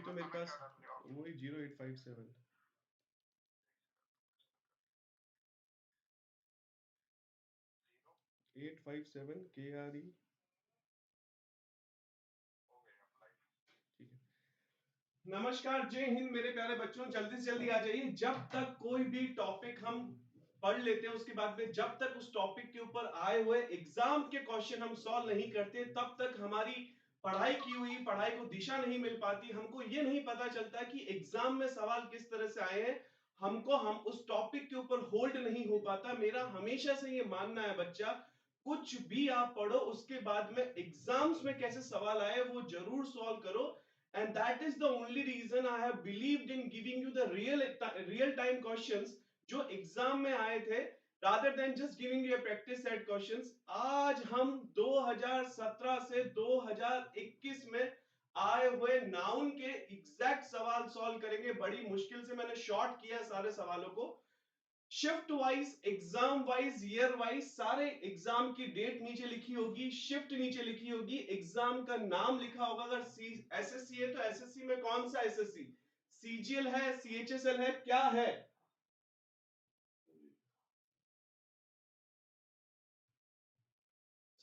तो मेरे पास वही 0857 857 KRE। ठीक है, नमस्कार, जय हिंद मेरे प्यारे बच्चों। जल्दी से जल्दी आ जाइए। जब तक कोई भी टॉपिक हम पढ़ लेते हैं उसके बाद में जब तक उस टॉपिक के ऊपर आए हुए एग्जाम के क्वेश्चन हम सॉल्व नहीं करते तब तक हमारी पढ़ाई की हुई पढ़ाई को दिशा नहीं मिल पाती। हमको ये नहीं पता चलता कि एग्जाम में सवाल किस तरह से आए हैं। हम उस टॉपिक के ऊपर होल्ड नहीं हो पाता। मेरा हमेशा से ये मानना है बच्चा, कुछ भी आप पढ़ो उसके बाद में एग्जाम्स में कैसे सवाल आए वो जरूर सॉल्व करो। And that is the only reason I have believed in giving you the real time questions जो एग्जाम में आए थे, rather than just giving you a practice set questions। आज हम 2017 से 2021 में आए हुए नाउन के एग्जैक्ट सवाल सॉल्व करेंगे। बड़ी मुश्किल से मैंने शॉर्ट किया सारे सवालों को। Shift wise, exam wise, year wise, सारे एग्जाम की डेट नीचे लिखी होगी, शिफ्ट नीचे लिखी होगी, एग्जाम का नाम लिखा होगा। अगर एसएससी है तो एसएससी में कौन सा एसएससी, सीजीएल है, सीएचएसएल है, क्या है।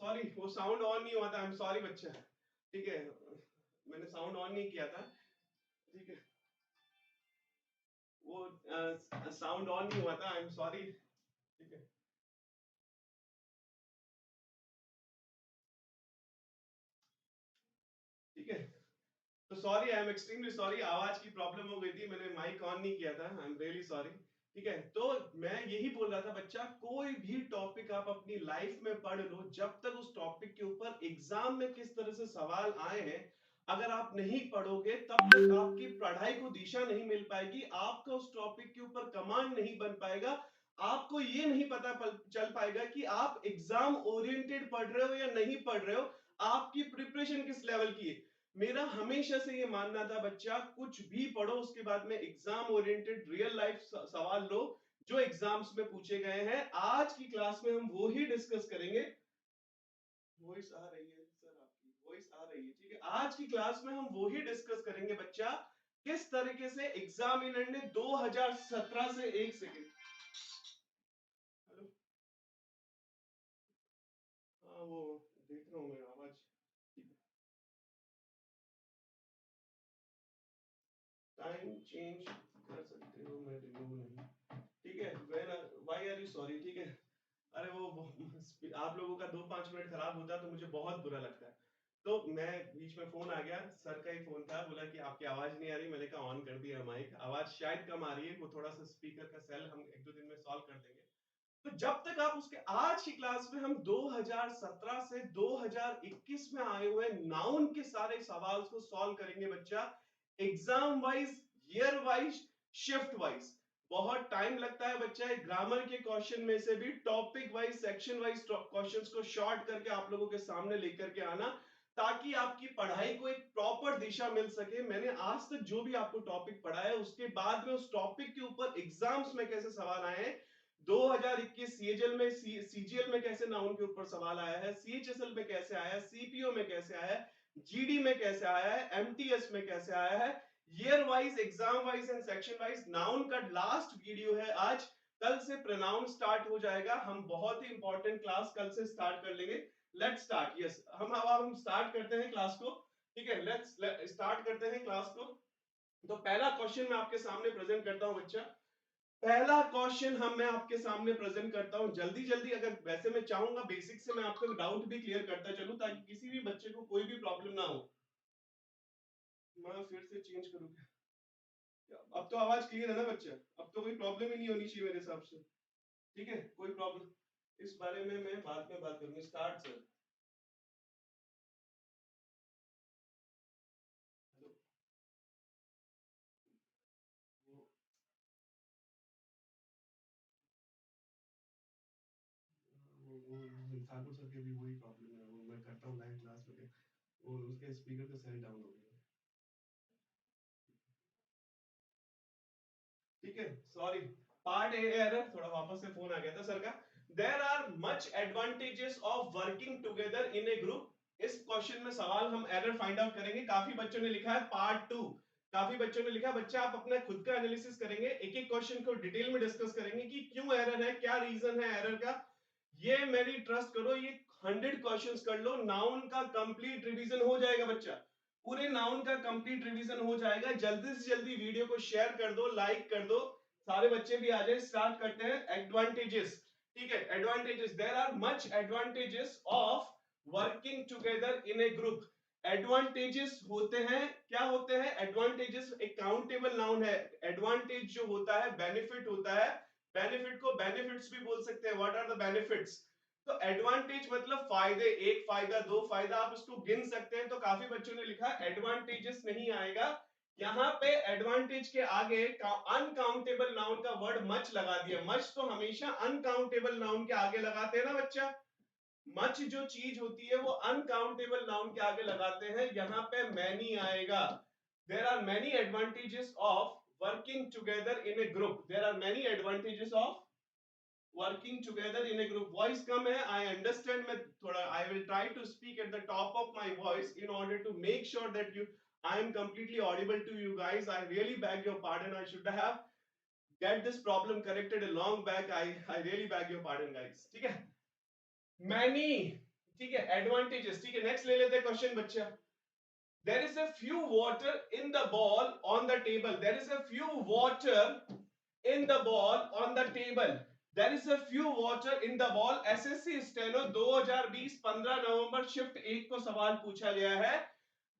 सॉरी, वो साउंड ऑन नहीं हुआ था। आई एम सॉरी बच्चा, ठीक है, मैंने साउंड ऑन नहीं किया था। ठीक है, वो साउंड ऑन नहीं हुआ था, आई एम सॉरी। ठीक है, ठीक है, तो sorry, I am extremely sorry, आवाज की प्रॉब्लम हो गई थी, मैंने माइक ऑन नहीं किया था, आई एम रियली सॉरी। ठीक है, तो मैं यही बोल रहा था बच्चा, कोई भी टॉपिक आप अपनी लाइफ में पढ़ लो, जब तक उस टॉपिक के ऊपर एग्जाम में किस तरह से सवाल आए हैं अगर आप नहीं पढ़ोगे तब तक आपकी पढ़ाई को दिशा नहीं मिल पाएगी, आपका उस टॉपिक के ऊपर कमांड नहीं बन पाएगा। आपको ये नहीं पता चल पाएगा कि आप एग्जाम ओरिएंटेड पढ़ रहे हो या नहीं पढ़ रहे हो, आपकी प्रिपरेशन किस लेवल की है। मेरा हमेशा से ये मानना था बच्चा, कुछ भी पढ़ो उसके बाद में एग्जाम ओरिएंटेड रियल लाइफ सवाल लो जो एग्जाम्स में पूछे गए हैं। आज की क्लास में हम वो ही डिस्कस करेंगे। वॉइस आ रही है सर, आपकी वॉइस आ रही है। ठीक है, आज की क्लास में हम वो ही डिस्कस करेंगे बच्चा, किस तरीके से एग्जामिनर ने 2017 से, एक सेकेंड, हेलो, हाँ वो देख रहा हूँ मैं आवाज। टाइम चेंज कर सकते हो, मैं रिमूव नहीं। ठीक है, व्हाई आर यू सॉरी। ठीक है, अरे वो आप लोगों का 2-5 मिनट खराब होता है तो मुझे बहुत बुरा लगता है। तो मैं बीच में फोन आ गया, सर का ही फोन था, बोला कि आपकी आवाज नहीं आ रही। मैंने कहा ऑन कर दिया माइक, आवाज शायद कम आ रही है, वो थोड़ा सा स्पीकर का सेल हम 1-2 दिन में सॉल्व कर देंगे। तो जब तक आप उसके, आज की क्लास में हम 2017 से 2021 में आए हुए नाउन के सारे सवाल को सॉल्व करेंगे बच्चा, exam wise, year wise, shift wise. बहुत टाइम लगता है बच्चा ग्रामर के क्वेश्चन में से भी topic wise, section wise questions को शॉर्ट करके आप लोगों के सामने लेकर के आना, ताकि आपकी पढ़ाई को एक प्रॉपर दिशा मिल सके। मैंने आज तक जो भी आपको टॉपिक पढ़ाया है उसके बाद में उस टॉपिक के ऊपर एग्जाम्स में कैसे सवाल आए हैं, 2021 सीएचएल में, सीजीएल में कैसे नाउन के ऊपर सवाल आया है, सीएचएसएल में कैसे आया है, सीपीओ में कैसे आया है, जीडी में कैसे आया है, एमटीएस में कैसे आया है, year wise, exam wise and section wise. Noun का लास्ट वीडियो है आज, कल से प्रोनाउन स्टार्ट हो जाएगा। हम बहुत ही इंपॉर्टेंट क्लास कल से स्टार्ट कर लेंगे। Let's start. यस, हम स्टार्ट करते हैं क्लास को। ठीक है, लेट्स स्टार्ट करते हैं क्लास को। तो पहला क्वेश्चन मैं आपके सामने प्रेजेंट करता हूं बच्चा। पहला क्वेश्चन मैं आपके सामने प्रेजेंट करता हूं जल्दी जल्दी। अगर वैसे मैं चाहूंगा बेसिक से मैं आपका डाउट भी क्लियर करता चलूं ताकि किसी भी बच्चे को कोई भी प्रॉब्लम ना हो। मैं फिर से चेंज करूं क्या? अब तो आवाज क्लियर है ना बच्चा, अब तो कोई प्रॉब्लम ही नहीं होनी चाहिए मेरे हिसाब से। ठीक है, कोई प्रॉब्लम, इस बारे में मैं बाद में बात करूंगी। Start sir. हेलो, वो ठाकुर सर के भी वही प्रॉब्लम है, वो मैं करता हूँ लाइव क्लास में, वो उसके स्पीकर का सेल डाउन हो गया। ठीक है, सॉरी, पार्ट ए एरर, थोड़ा वापस से फोन आ गया था सर का। There are much advantages of working together in a group. इस क्वेश्चन में सवाल हम एरर फाइंड आउट करेंगे। काफी बच्चों ने लिखा है पार्ट 2, काफी बच्चों ने लिखा बच्चा आप अपना खुद का एनालिसिस करेंगे, एक एक क्वेश्चन को डिटेल में डिस्कस करेंगे कि क्यों एरर है, क्या रीजन है एरर का। ये मेरी ट्रस्ट करो, ये 100 क्वेश्चंस कर लो, नाउन का कंप्लीट रिवीजन हो जाएगा बच्चा, पूरे नाउन का कंप्लीट रिवीजन हो जाएगा। जल्दी से जल्दी वीडियो को शेयर कर दो, लाइक कर दो, सारे बच्चे भी आ जाए। स्टार्ट करते हैं। एडवांटेजेस, ठीक है, advantages, there are much advantages of working together in a group. Advantages होते हैं, क्या होते हैं एडवांटेजेस? एक काउंटेबल नाउन है। एडवांटेज जो होता है बेनिफिट होता है, बेनिफिट को बेनिफिट्स भी बोल सकते हैं। What are the benefits? तो एडवांटेज मतलब फायदे, एक फायदा, दो फायदा, आप उसको गिन सकते हैं। तो काफी बच्चों ने लिखा एडवांटेजेस नहीं आएगा, यहाँ पे एडवांटेज के आगे अनकाउंटेबल नाउन का वर्ड मच लगा दिया। मच तो हमेशा अनकाउंटेबल नाउन के आगे लगाते हैं ना बच्चा, मच जो चीज होती है वो अनकाउंटेबल नाउन के आगे लगाते हैं, यहाँ पे मैनी आएगा। There are many advantages of working together in a group, there are many advantages of working together in a group. Voice कम है, आई अंडरस्टैंड, मैं थोड़ा I will try to speak at the top of my voice in order to make sure that you I am completely audible to you guys. I really beg your pardon. I should have get this problem corrected a long back. I really beg your pardon, guys. ठीक है, many, ठीक है, advantages, ठीक है। Next ले लेते हैं question बच्चा। There is a few water in the ball on the table. There is a few water in the ball on the table. There is a few water in the ball. SSC steno 2020 15 November shift 1 को सवाल पूछा गया है।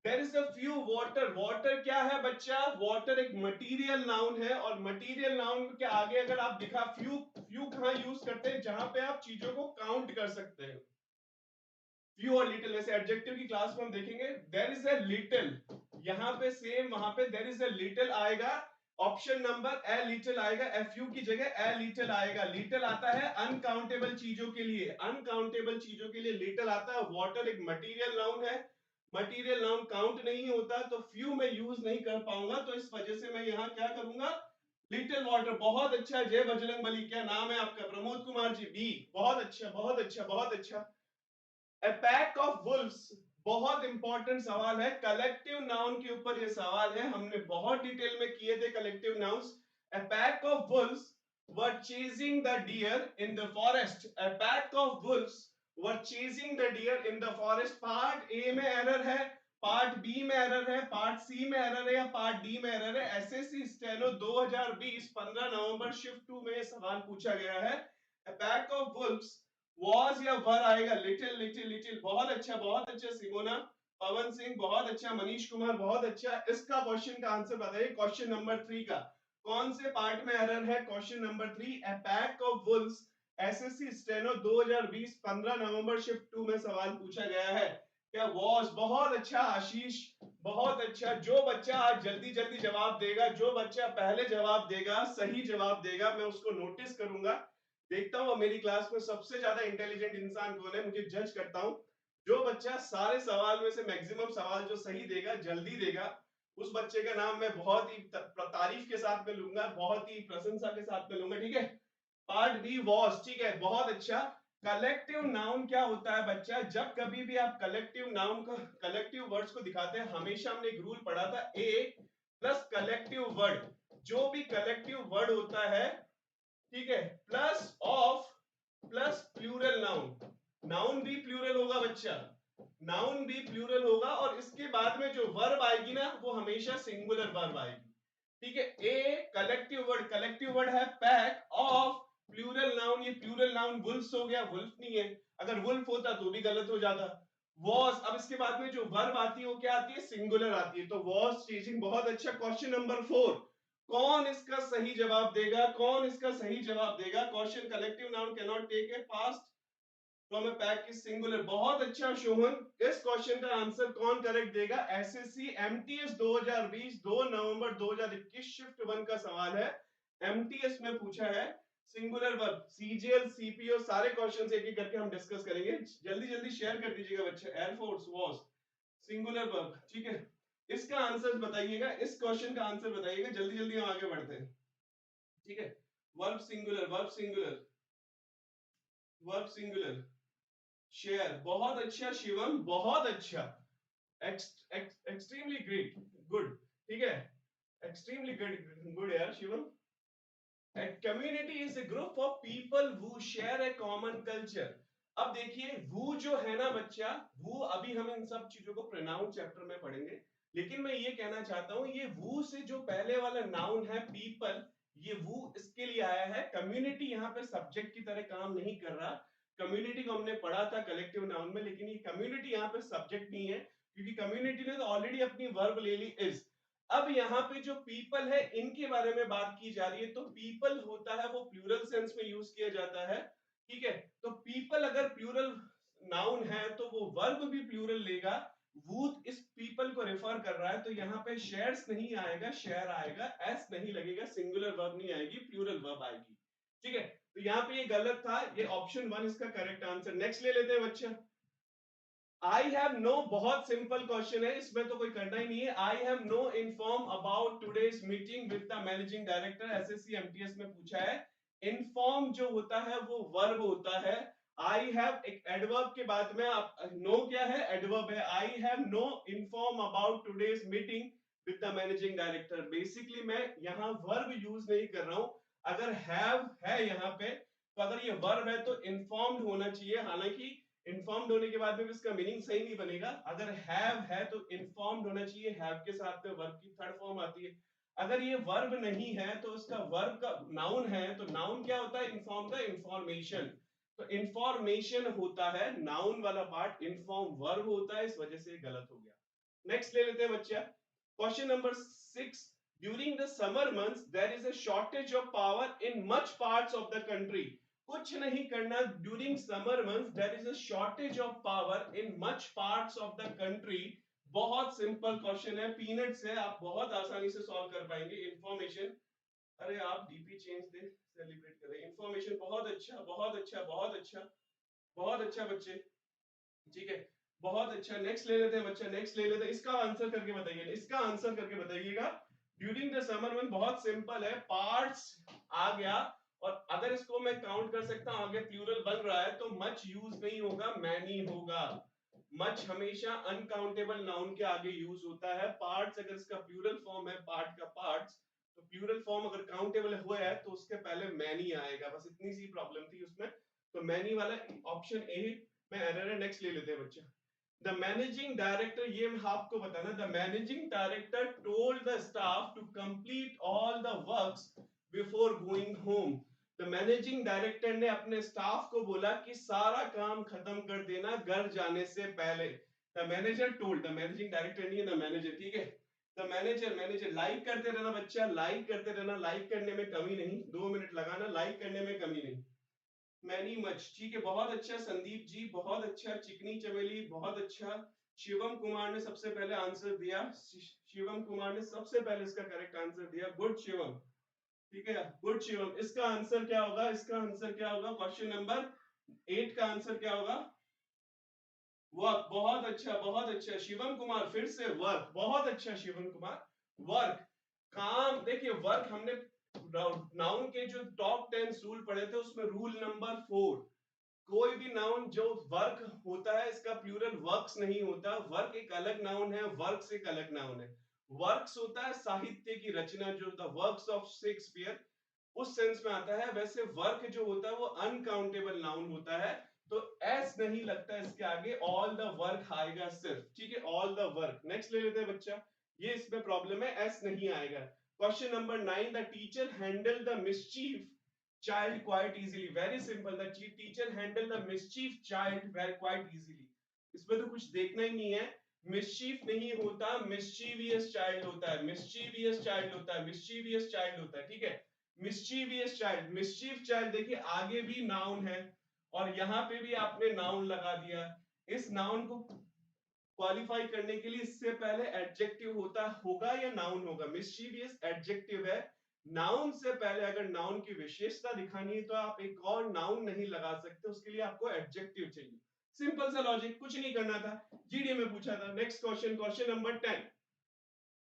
There is a few water. Water क्या है बच्चा? Water एक material noun है, और मटीरियल नाउन के आगे अगर आप दिखा few, few कहाँ यूज करते हैं? जहां पे आप चीजों को काउंट कर सकते हैं। few और little, वैसे एडजेक्टिव की क्लास में हम देखेंगे। there is a little, यहाँ पे सेम, वहां पे there is a little आएगा, ऑप्शन नंबर a little आएगा, few की जगह a little आएगा। little आता है अनकाउंटेबल चीजों के लिए, अनकाउंटेबल चीजों के लिए little आता है। वाटर एक मटीरियल नाउन है, मटीरियल नाउन काउंट नहीं होता, तो few में यूज नहीं कर पाऊंगा, तो इस वजह से मैं यहाँ क्या करूंगा? Little water. बहुत अच्छा जय बजरंग बली, क्या नाम है आपका? प्रमोद कुमार जी, बी। बहुत अच्छा, बहुत अच्छा, बहुत अच्छा। A pack of wolves, बहुत इंपॉर्टेंट सवाल है, कलेक्टिव नाउन के ऊपर ये सवाल है, हमने बहुत डिटेल में किए थे collective nouns. A pack of wolves were chasing the deer in the forest. A pack of wolves were chasing the deer in the forest. Part A में एरर है, पार्ट बी में एरर है, part सी में error है, या part D में error है? SSC steno 2020 15 नवंबर shift 2 में सवाल पूछा गया है। A pack of wolves was या वर आएगा? Little, little, little. बहुत अच्छा, बहुत अच्छा सिमोना, पवन सिंह बहुत अच्छा, मनीष कुमार बहुत अच्छा। इसका क्वेश्चन का आंसर बताइए, क्वेश्चन नंबर 3 का कौन से पार्ट में एरर है? Question number 3, A pack of Wolves. SSC steno 2020 15 November shift 2 में सवाल पूछा गया है। क्या वॉज? बहुत अच्छा आशीष, बहुत अच्छा। जो बच्चा आज जल्दी जल्दी जवाब देगा, जो बच्चा पहले जवाब देगा, सही जवाब देगा, मैं उसको नोटिस करूंगा, देखता हूं मेरी क्लास में सबसे ज्यादा इंटेलिजेंट इंसान कौन है, मुझे जज करता हूं। जो बच्चा सारे सवाल में से मैक्सिमम सवाल जो सही देगा, जल्दी देगा, उस बच्चे का नाम मैं बहुत ही तारीफ के साथ में लूंगा, बहुत ही प्रशंसा के साथ में लूंगा, ठीक है। पार्ट बी वॉज, ठीक है, बहुत अच्छा। कलेक्टिव नाउन क्या होता है बच्चा? जब कभी भी आप कलेक्टिव नाउन को, कलेक्टिव वर्ड्स को दिखाते हैं, हमेशा हमने एक रूल पढ़ा था, ए प्लस कलेक्टिव वर्ड। जो भी कलेक्टिव वर्ड होता है, ठीक है, plus of plus plural noun. Noun भी प्लूरल होगा बच्चा, नाउन भी प्लूरल होगा, और इसके बाद में जो वर्ब आएगी ना, वो हमेशा सिंगुलर वर्ब आएगी, ठीक है। A collective word, collective word है पैक ऑफ प्लूरल नाउन, ये प्लूरल नाउन वुल्फ्स हो गया, वुल्फ नहीं है, अगर वुल्फ होता तो भी गलत हो जाता। वॉज, अब इसके बाद में जो वर्ब आती है वो क्या आती है? सिंगुलर आती है, तो वॉज चेजिंग। बहुत अच्छा। क्वेश्चन नंबर 4, कौन इसका सही जवाब देगा? कौन इसका सही जवाब देगा? Question, collective noun can not take a past from a pack की सिंगुलर। बहुत अच्छा शोभन, इस क्वेश्चन का आंसर कौन करेक्ट देगा? एसएससी एमटीएस 2020 2 नवंबर 2021 शिफ्ट 1 का सवाल है, एमटीएस में पूछा है। सिंगुलर वर्ब, सीजीएल, सीपीओ, सारे क्वेश्चंस एक एक करके हम डिस्कस करेंगे। जल्दी जल्दी शेयर कर दीजिएगा बच्चे। एयरफोर्स वाज सिंगुलर वर्ब, ठीक है। इसका आंसर बताइएगा, इस क्वेश्चन का आंसर बताइएगा, जल्दी जल्दी हम आगे बढ़ते हैं, ठीक है। Verb singular, verb singular, verb singular. Share, बहुत अच्छा शिवम, बहुत अच्छा, एक्सट्रीमली ग्रेट, गुड, ठीक है। एक्सट्रीमली गुड यार Shivam. A community is a group of people who share a common culture। अब देखिए वो जो है ना बच्चा, वो अभी हम इन सब चीजों को प्रोनाउन चैप्टर में पढ़ेंगे, लेकिन मैं ये कहना चाहता हूं ये वो से जो पहले वाला नाउन है पीपल, ये वो इसके लिए आया है। कम्युनिटी यहाँ पे सब्जेक्ट की तरह काम नहीं कर रहा। कम्युनिटी को हमने पढ़ा था कलेक्टिव नाउन में, लेकिन ये कम्युनिटी यहाँ पे सब्जेक्ट नहीं है, क्योंकि कम्युनिटी ने तो ऑलरेडी अपनी वर्ब ले ली इज। अब यहाँ पे जो पीपल है इनके बारे में बात की जा रही है, तो पीपल होता है वो प्लूरल सेंस में यूज किया जाता है, ठीक है। तो पीपल अगर प्लूरल नाउन है तो वो वर्ब भी प्लूरल लेगा। वूथ इस पीपल को रेफर कर रहा है, तो यहाँ पे शेयर्स नहीं आएगा, शेयर आएगा, एस नहीं लगेगा, सिंगुलर वर्ब नहीं आएगी, प्लूरल वर्ब आएगी, ठीक है। तो यहाँ पे ये गलत था, ये ऑप्शन 1 इसका करेक्ट आंसर। नेक्स्ट ले लेते हैं बच्चा। आई हैव नो, बहुत सिंपल क्वेश्चन है, इसमें तो कोई करना ही नहीं है। I have no inform about today's meeting with the managing director, SSC MTS में पूछा है। इन्फॉर्म जो होता है वो वर्ब होता है। आई हैव एक एडवर्ब के बाद में, आप नो क्या है, एडवर्ब है। I have no inform about today's meeting with the managing director. Basically मैं यहाँ वर्ब यूज नहीं कर रहा हूं। अगर हैव है यहाँ पे, तो अगर ये वर्ब है तो इन्फॉर्म्ड होना चाहिए, हालांकि इन्फॉर्म्ड होने के बाद में भी इसका मीनिंग सही नहीं बनेगा। अगर हैव है तो इन्फॉर्म्ड होना चाहिए, हैव के साथ में वर्ब की थर्ड फॉर्म आती है। अगर ये वर्ब नहीं है तो उसका वर्ब का नाउन है, तो नाउन क्या होता है इन्फॉर्म का, इंफॉर्मेशन। तो इंफॉर्मेशन होता है नाउन वाला पार्ट, इन्फॉर्म वर्ब होता है, इस वजह से गलत हो गया। नेक्स्ट ले लेते हैं बच्चा, question number 6। During the summer months there is a shortage of power in much parts of the country. कुछ नहीं करना, during summer months there is a shortage of power in much parts of the country. बहुत simple question है, peanut से आप बहुत आसानी से सॉल्व कर पाएंगे। इंफॉर्मेशन, अरे आप डीपी चेंज दे, सेलिब्रेट करें। इंफॉर्मेशन बहुत अच्छा, बहुत अच्छा, बहुत अच्छा, बहुत अच्छा बच्चे, ठीक है, बहुत अच्छा। नेक्स्ट ले लेते हैं बच्चा, नेक्स्ट ले लेते हैं। इसका आंसर करके बताइए, इसका आंसर करके बताइएगा। ड्यूरिंग द समर मंथ बहुत सिंपल है, पार्ट्स आ गया, और अगर इसको मैं काउंट कर सकता हूं, आगे प्लूरल बन रहा है तो मच यूज नहीं होगा, मैनी होगा। मच हमेशा अनकाउंटेबल नाउन के आगे यूज होता है। पार्ट्स अगर इसका प्लूरल फॉर्म है, पार्ट का पार्ट्स, तो प्लूरल फॉर्म अगर काउंटेबल हुआ है तो उसके पहले मैनी आएगा, बस इतनी सी प्रॉब्लम थी उसमें। तो मैनी वाला ऑप्शन ए में एरर है। नेक्स्ट ले लेते हैं बच्चा। द मैनेजिंग डायरेक्टर, ये आपको बताना, the managing director told the staff to complete all the works before going home. The managing director ने अपने स्टाफ को बोला कि सारा काम खत्म कर देना घर जाने से पहले। The manager told, the managing director नहीं है, द मैनेजर, ठीक है। द मैनेजर, मैनेजर लाइक करते रहना बच्चा, लाइक करते रहना, लाइक करने में कमी नहीं, 2 मिनट लगाना, लाइक करने में कमी नहीं। मैनी मच, ठीक है, बहुत अच्छा संदीप जी, बहुत अच्छा। चिकनी चमेली, बहुत अच्छा। शिवम कुमार ने सबसे पहले आंसर दिया, शिवम कुमार ने सबसे पहले इसका करेक्ट आंसर दिया, गुड शिवम, ठीक है, गुड शिवम। इसका आंसर क्या होगा, इसका आंसर क्या होगा, क्वेश्चन नंबर 8 का आंसर क्या होगा, वर्क, बहुत अच्छा, बहुत अच्छा शिवम कुमार, फिर से वर्क, बहुत अच्छा शिवम कुमार, वर्क, काम। देखिए वर्क हमने नाउन के जो टॉप 10 रूल पढ़े थे उसमें रूल नंबर 4, कोई भी नाउन जो वर्क होता है इसका प्लूरल वर्क्स नहीं होता। वर्क एक अलग नाउन है, वर्क्स एक अलग नाउन है। वर्क्स होता है साहित्य की रचना, जो द वर्क्स ऑफ शेक्सपियर, उस सेंस में आता है। वैसे वर्क जो होता है वो अनकाउंटेबल नाउन होता है, तो एस नहीं लगता इसके आगे, ऑल द वर्क आएगा सिर्फ, ठीक है, ऑल द वर्क। नेक्स्ट ले लेते हैं बच्चा, ये इसमें प्रॉब्लम है, एस नहीं आएगा। Question number 9, the teacher handle the mischief child quite easily, very simple, the teacher handle the mischief child very quite easily। इसमें तो कुछ देखना ही नहीं है, mischief नहीं होता, mischievous child होता है, mischievous child होता है, mischievous child होता है, ठीक है, mischievous child, mischief child। देखिए आगे भी नाउन है और यहाँ पे भी आपने नाउन लगा दिया। इस नाउन को क्वालिफाई करने के लिए इससे पहले एडजेक्टिव होता होगा या नाउन होगा, मिस्चीवियस एडजेक्टिव है। नाउन से पहले अगर नाउन की विशेषता दिखानी है तो आप एक और नाउन नहीं लगा सकते, उसके लिए आपको एडजेक्टिव चाहिए। सिंपल सा लॉजिक, कुछ नहीं करना था, जीडी में पूछा था। Next question, question number 10,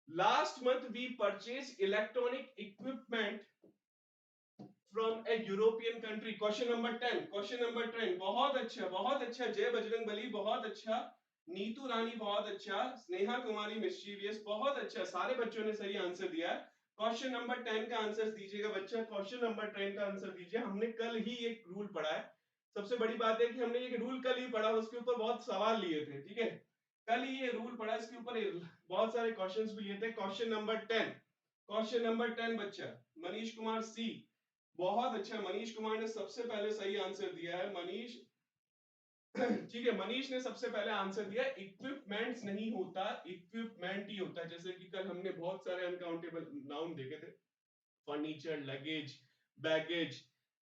last month we purchase electronic equipment from a European country. Question number 10, question number 10, बहुत अच्छा, बहुत अच्छा जय बजरंग बली, बहुत अच्छा। नीतू रानी बहुत अच्छा, स्नेहा कुमारी मिस्चीवियस बहुत अच्छा, सारे बच्चों ने सही आंसर दिया है। क्वेश्चन नंबर 10 का आंसर दीजिएगा बच्चा, क्वेश्चन नंबर 10 का आंसर दीजिए। हमने कल ही एक रूल पढ़ा है, सबसे बड़ी बात है कि हमने ये रूल कल ही पढ़ा, उसके ऊपर बहुत सवाल लिए थे, ठीक है, कल ही ये रूल पढ़ा, इसके ऊपर बहुत सारे क्वेश्चंस भी लिए थे। क्वेश्चन नंबर 10, क्वेश्चन नंबर 10 बच्चा मनीष कुमार सी, बहुत अच्छा, मनीष कुमार ने सबसे पहले सही आंसर दिया है। मनीष ठीक है, मनीष ने सबसे पहले आंसर दिया, इक्विपमेंट्स नहीं होता, इक्विपमेंट ही होता है। जैसे कि कल हमने बहुत सारे अनकाउंटेबल नाउन देखे थे, furniture, luggage, baggage,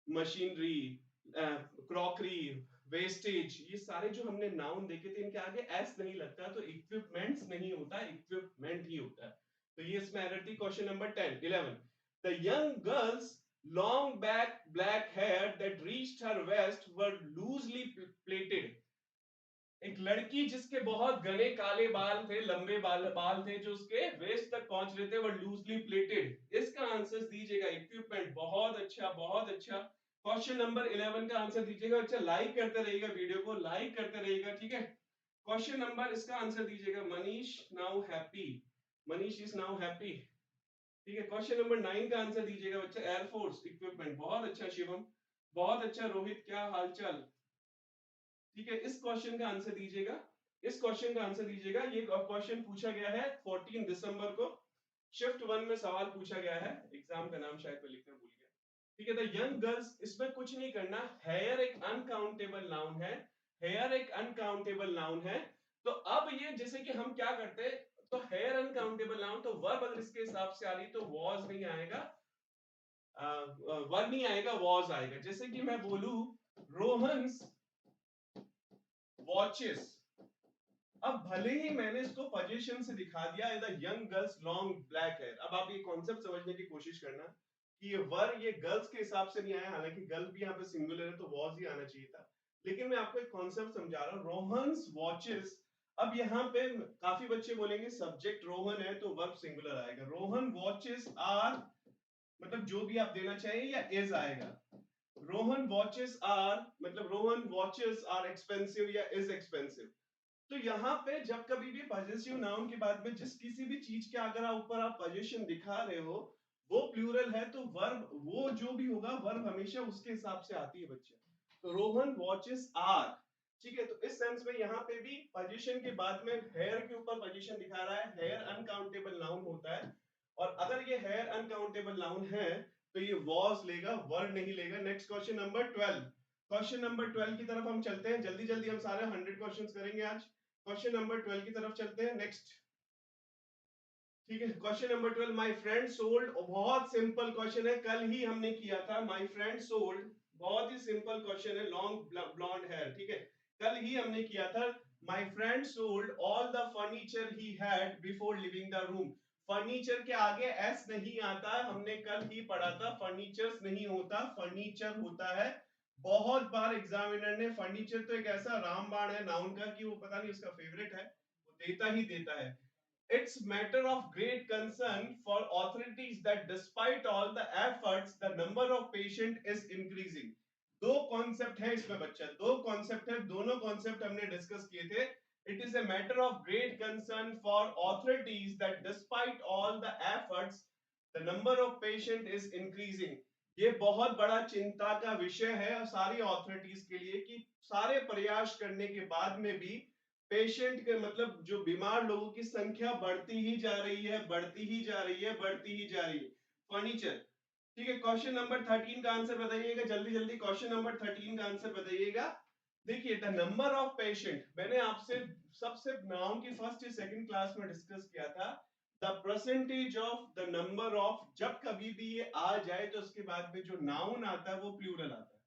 machinery, crockery, wastage, ये सारे जो हमने नाउन देखे थे, इनके आगे एस नहीं लगता, तो इक्विपमेंट्स नहीं होता, इक्विपमेंट ही होता है। तो ये इसमें एरर थी। Question number 10 11, the young girls long black hair that reached her waist were loosely plaited। एक लड़की जिसके बहुत घने काले बाल थे, लंबे बाल थे, जो उसके वेस्ट तक पहुंच रहे थे, वो लूजली प्लेटेड। इसका आंसर दीजिएगा इक्विपमेंट, बहुत अच्छा बहुत अच्छा। क्वेश्चन नंबर 11 का आंसर दीजिएगा। अच्छा, लाइक करते रहिएगा, वीडियो को लाइक करते रहिएगा, ठीक है। क्वेश्चन नंबर, इसका आंसर दीजिएगा Manish now happy, Manish is now happy, ठीक है। क्वेश्चन नंबर 9 का आंसर दीजिएगा बच्चा, एयरफोर्स इक्विपमेंट, बहुत अच्छा शिवम, बहुत अच्छा रोहित, क्या हालचाल, ठीक है। इस क्वेश्चन का आंसर दीजिएगा, इस क्वेश्चन का आंसर दीजिएगा। ये क्वेश्चन पूछा गया है 14 दिसंबर को, शिफ्ट 1 में सवाल पूछा गया है, एग्जाम का नाम शायद मैं लिखना भूल गया, ठीक है। द यंग गर्ल्स, इसमें कुछ नहीं करना, हेयर एक अनकाउंटेबल नाउन है, हेयर एक अनकाउंटेबल नाउन है। तो अब ये जैसे कि हम क्या करते हैं, तो हेयर अनकाउंटेबल नाउन, तो वर्ब अगर इसके हिसाब से आ रही तो वॉज नहीं आएगा, वर्ब नहीं आएगा, वॉज आएगा। जैसे कि मैं बोलूं रोहन्स वॉचेस, अब भले ही मैंने इसको पोजीशन से दिखा दिया, the young girls long black hair. अब आप ये कॉन्सेप्ट समझने की कोशिश करना कि ये वर्ब ये गर्ल्स के हिसाब से नहीं आया, हालांकि गर्ल भी यहाँ पे सिंगुलर है तो वॉज ही आना चाहिए था, लेकिन मैं आपको एक कॉन्सेप्ट समझा रहा हूँ। रोहन्स वॉचेस, अब यहाँ पे काफी बच्चे बोलेंगे सब्जेक्ट रोहन है तो वर्ब सिंगुलर आएगा, रोहन वॉचेस आर, मतलब जो भी आप देना चाहिए, या इज आएगा। रोहन वॉचेस आर, मतलब रोहन वॉचेस आर एक्सपेंसिव या इज एक्सपेंसिव। तो यहाँ पे जब कभी भी पॉजिटिव नाउन के बाद में जिस किसी भी चीज के अगर आप ऊपर आप पोजीशन दिखा रहे हो, वो प्लूरल है, तो वर्ब वो जो भी होगा, वर्ब हमेशा उसके हिसाब से आती है बच्चे। तो रोहन वॉचेस आर, ठीक है। तो इस सेंस में यहाँ पे भी पोजीशन के बाद में हेयर के ऊपर पोजीशन दिखा रहा है, हेयर अनकाउंटेबल नाउन होता है, और अगर ये हेयर अनकाउंटेबल नाउन है तो ये वॉज लेगा, वर्ड नहीं लेगा। Next question number 12, question number 12 की तरफ हम चलते हैं, जल्दी जल्दी हम सारे 100 क्वेश्चंस करेंगे आज। क्वेश्चन नंबर 12 की तरफ चलते हैं, नेक्स्ट, ठीक है। Question number 12, my friend sold, बहुत सिंपल क्वेश्चन है, कल ही हमने किया था। माय फ्रेंड सोल्ड, बहुत ही सिंपल क्वेश्चन है, लॉन्ग ब्लॉन्ड हेयर, ठीक है, कल ही हमने किया था। My friend sold all the furniture he had before living the room. Furniture के आगे एस नहीं आता, हमने कल ही पढ़ा था, फर्नीचर्स नहीं होता, फर्नीचर होता है। बहुत बार एग्जामिनर ने, फर्नीचर तो एक ऐसा रामबाण है नाउन का कि वो पता नहीं उसका फेवरेट है, वो देता ही देता है। It's matter of great concern for authorities that despite all the efforts, the number of patient is increasing। दो कॉन्सेप्ट है इसमें बच्चा, दो कॉन्सेप्ट है, दोनों कॉन्सेप्ट हमने डिस्कस किए थे। It is a matter of great concern for authorities that despite all the efforts, the number of patient is increasing। ये बहुत बड़ा चिंता का विषय है सारी ऑथोरिटीज के लिए कि सारे प्रयास करने के बाद में भी पेशेंट के, मतलब जो बीमार लोगों की संख्या बढ़ती ही जा रही है, बढ़ती ही जा रही है, बढ़ती ही जा रही है। फर्नीचर, ठीक है। क्वेश्चन नंबर 13 का आंसर बताइएगा, जल्दी जल्दी क्वेश्चन नंबर 13 का आंसर बताइएगा। देखिए, द नंबर ऑफ पेशेंट, मैंने आपसे सबसे नाउन की फर्स्ट या सेकंड क्लास में डिस्कस किया था, the percentage of the number of, जब कभी भी ये आ जाए तो उसके बाद में जो नाउन आता है वो प्लूरल आता है,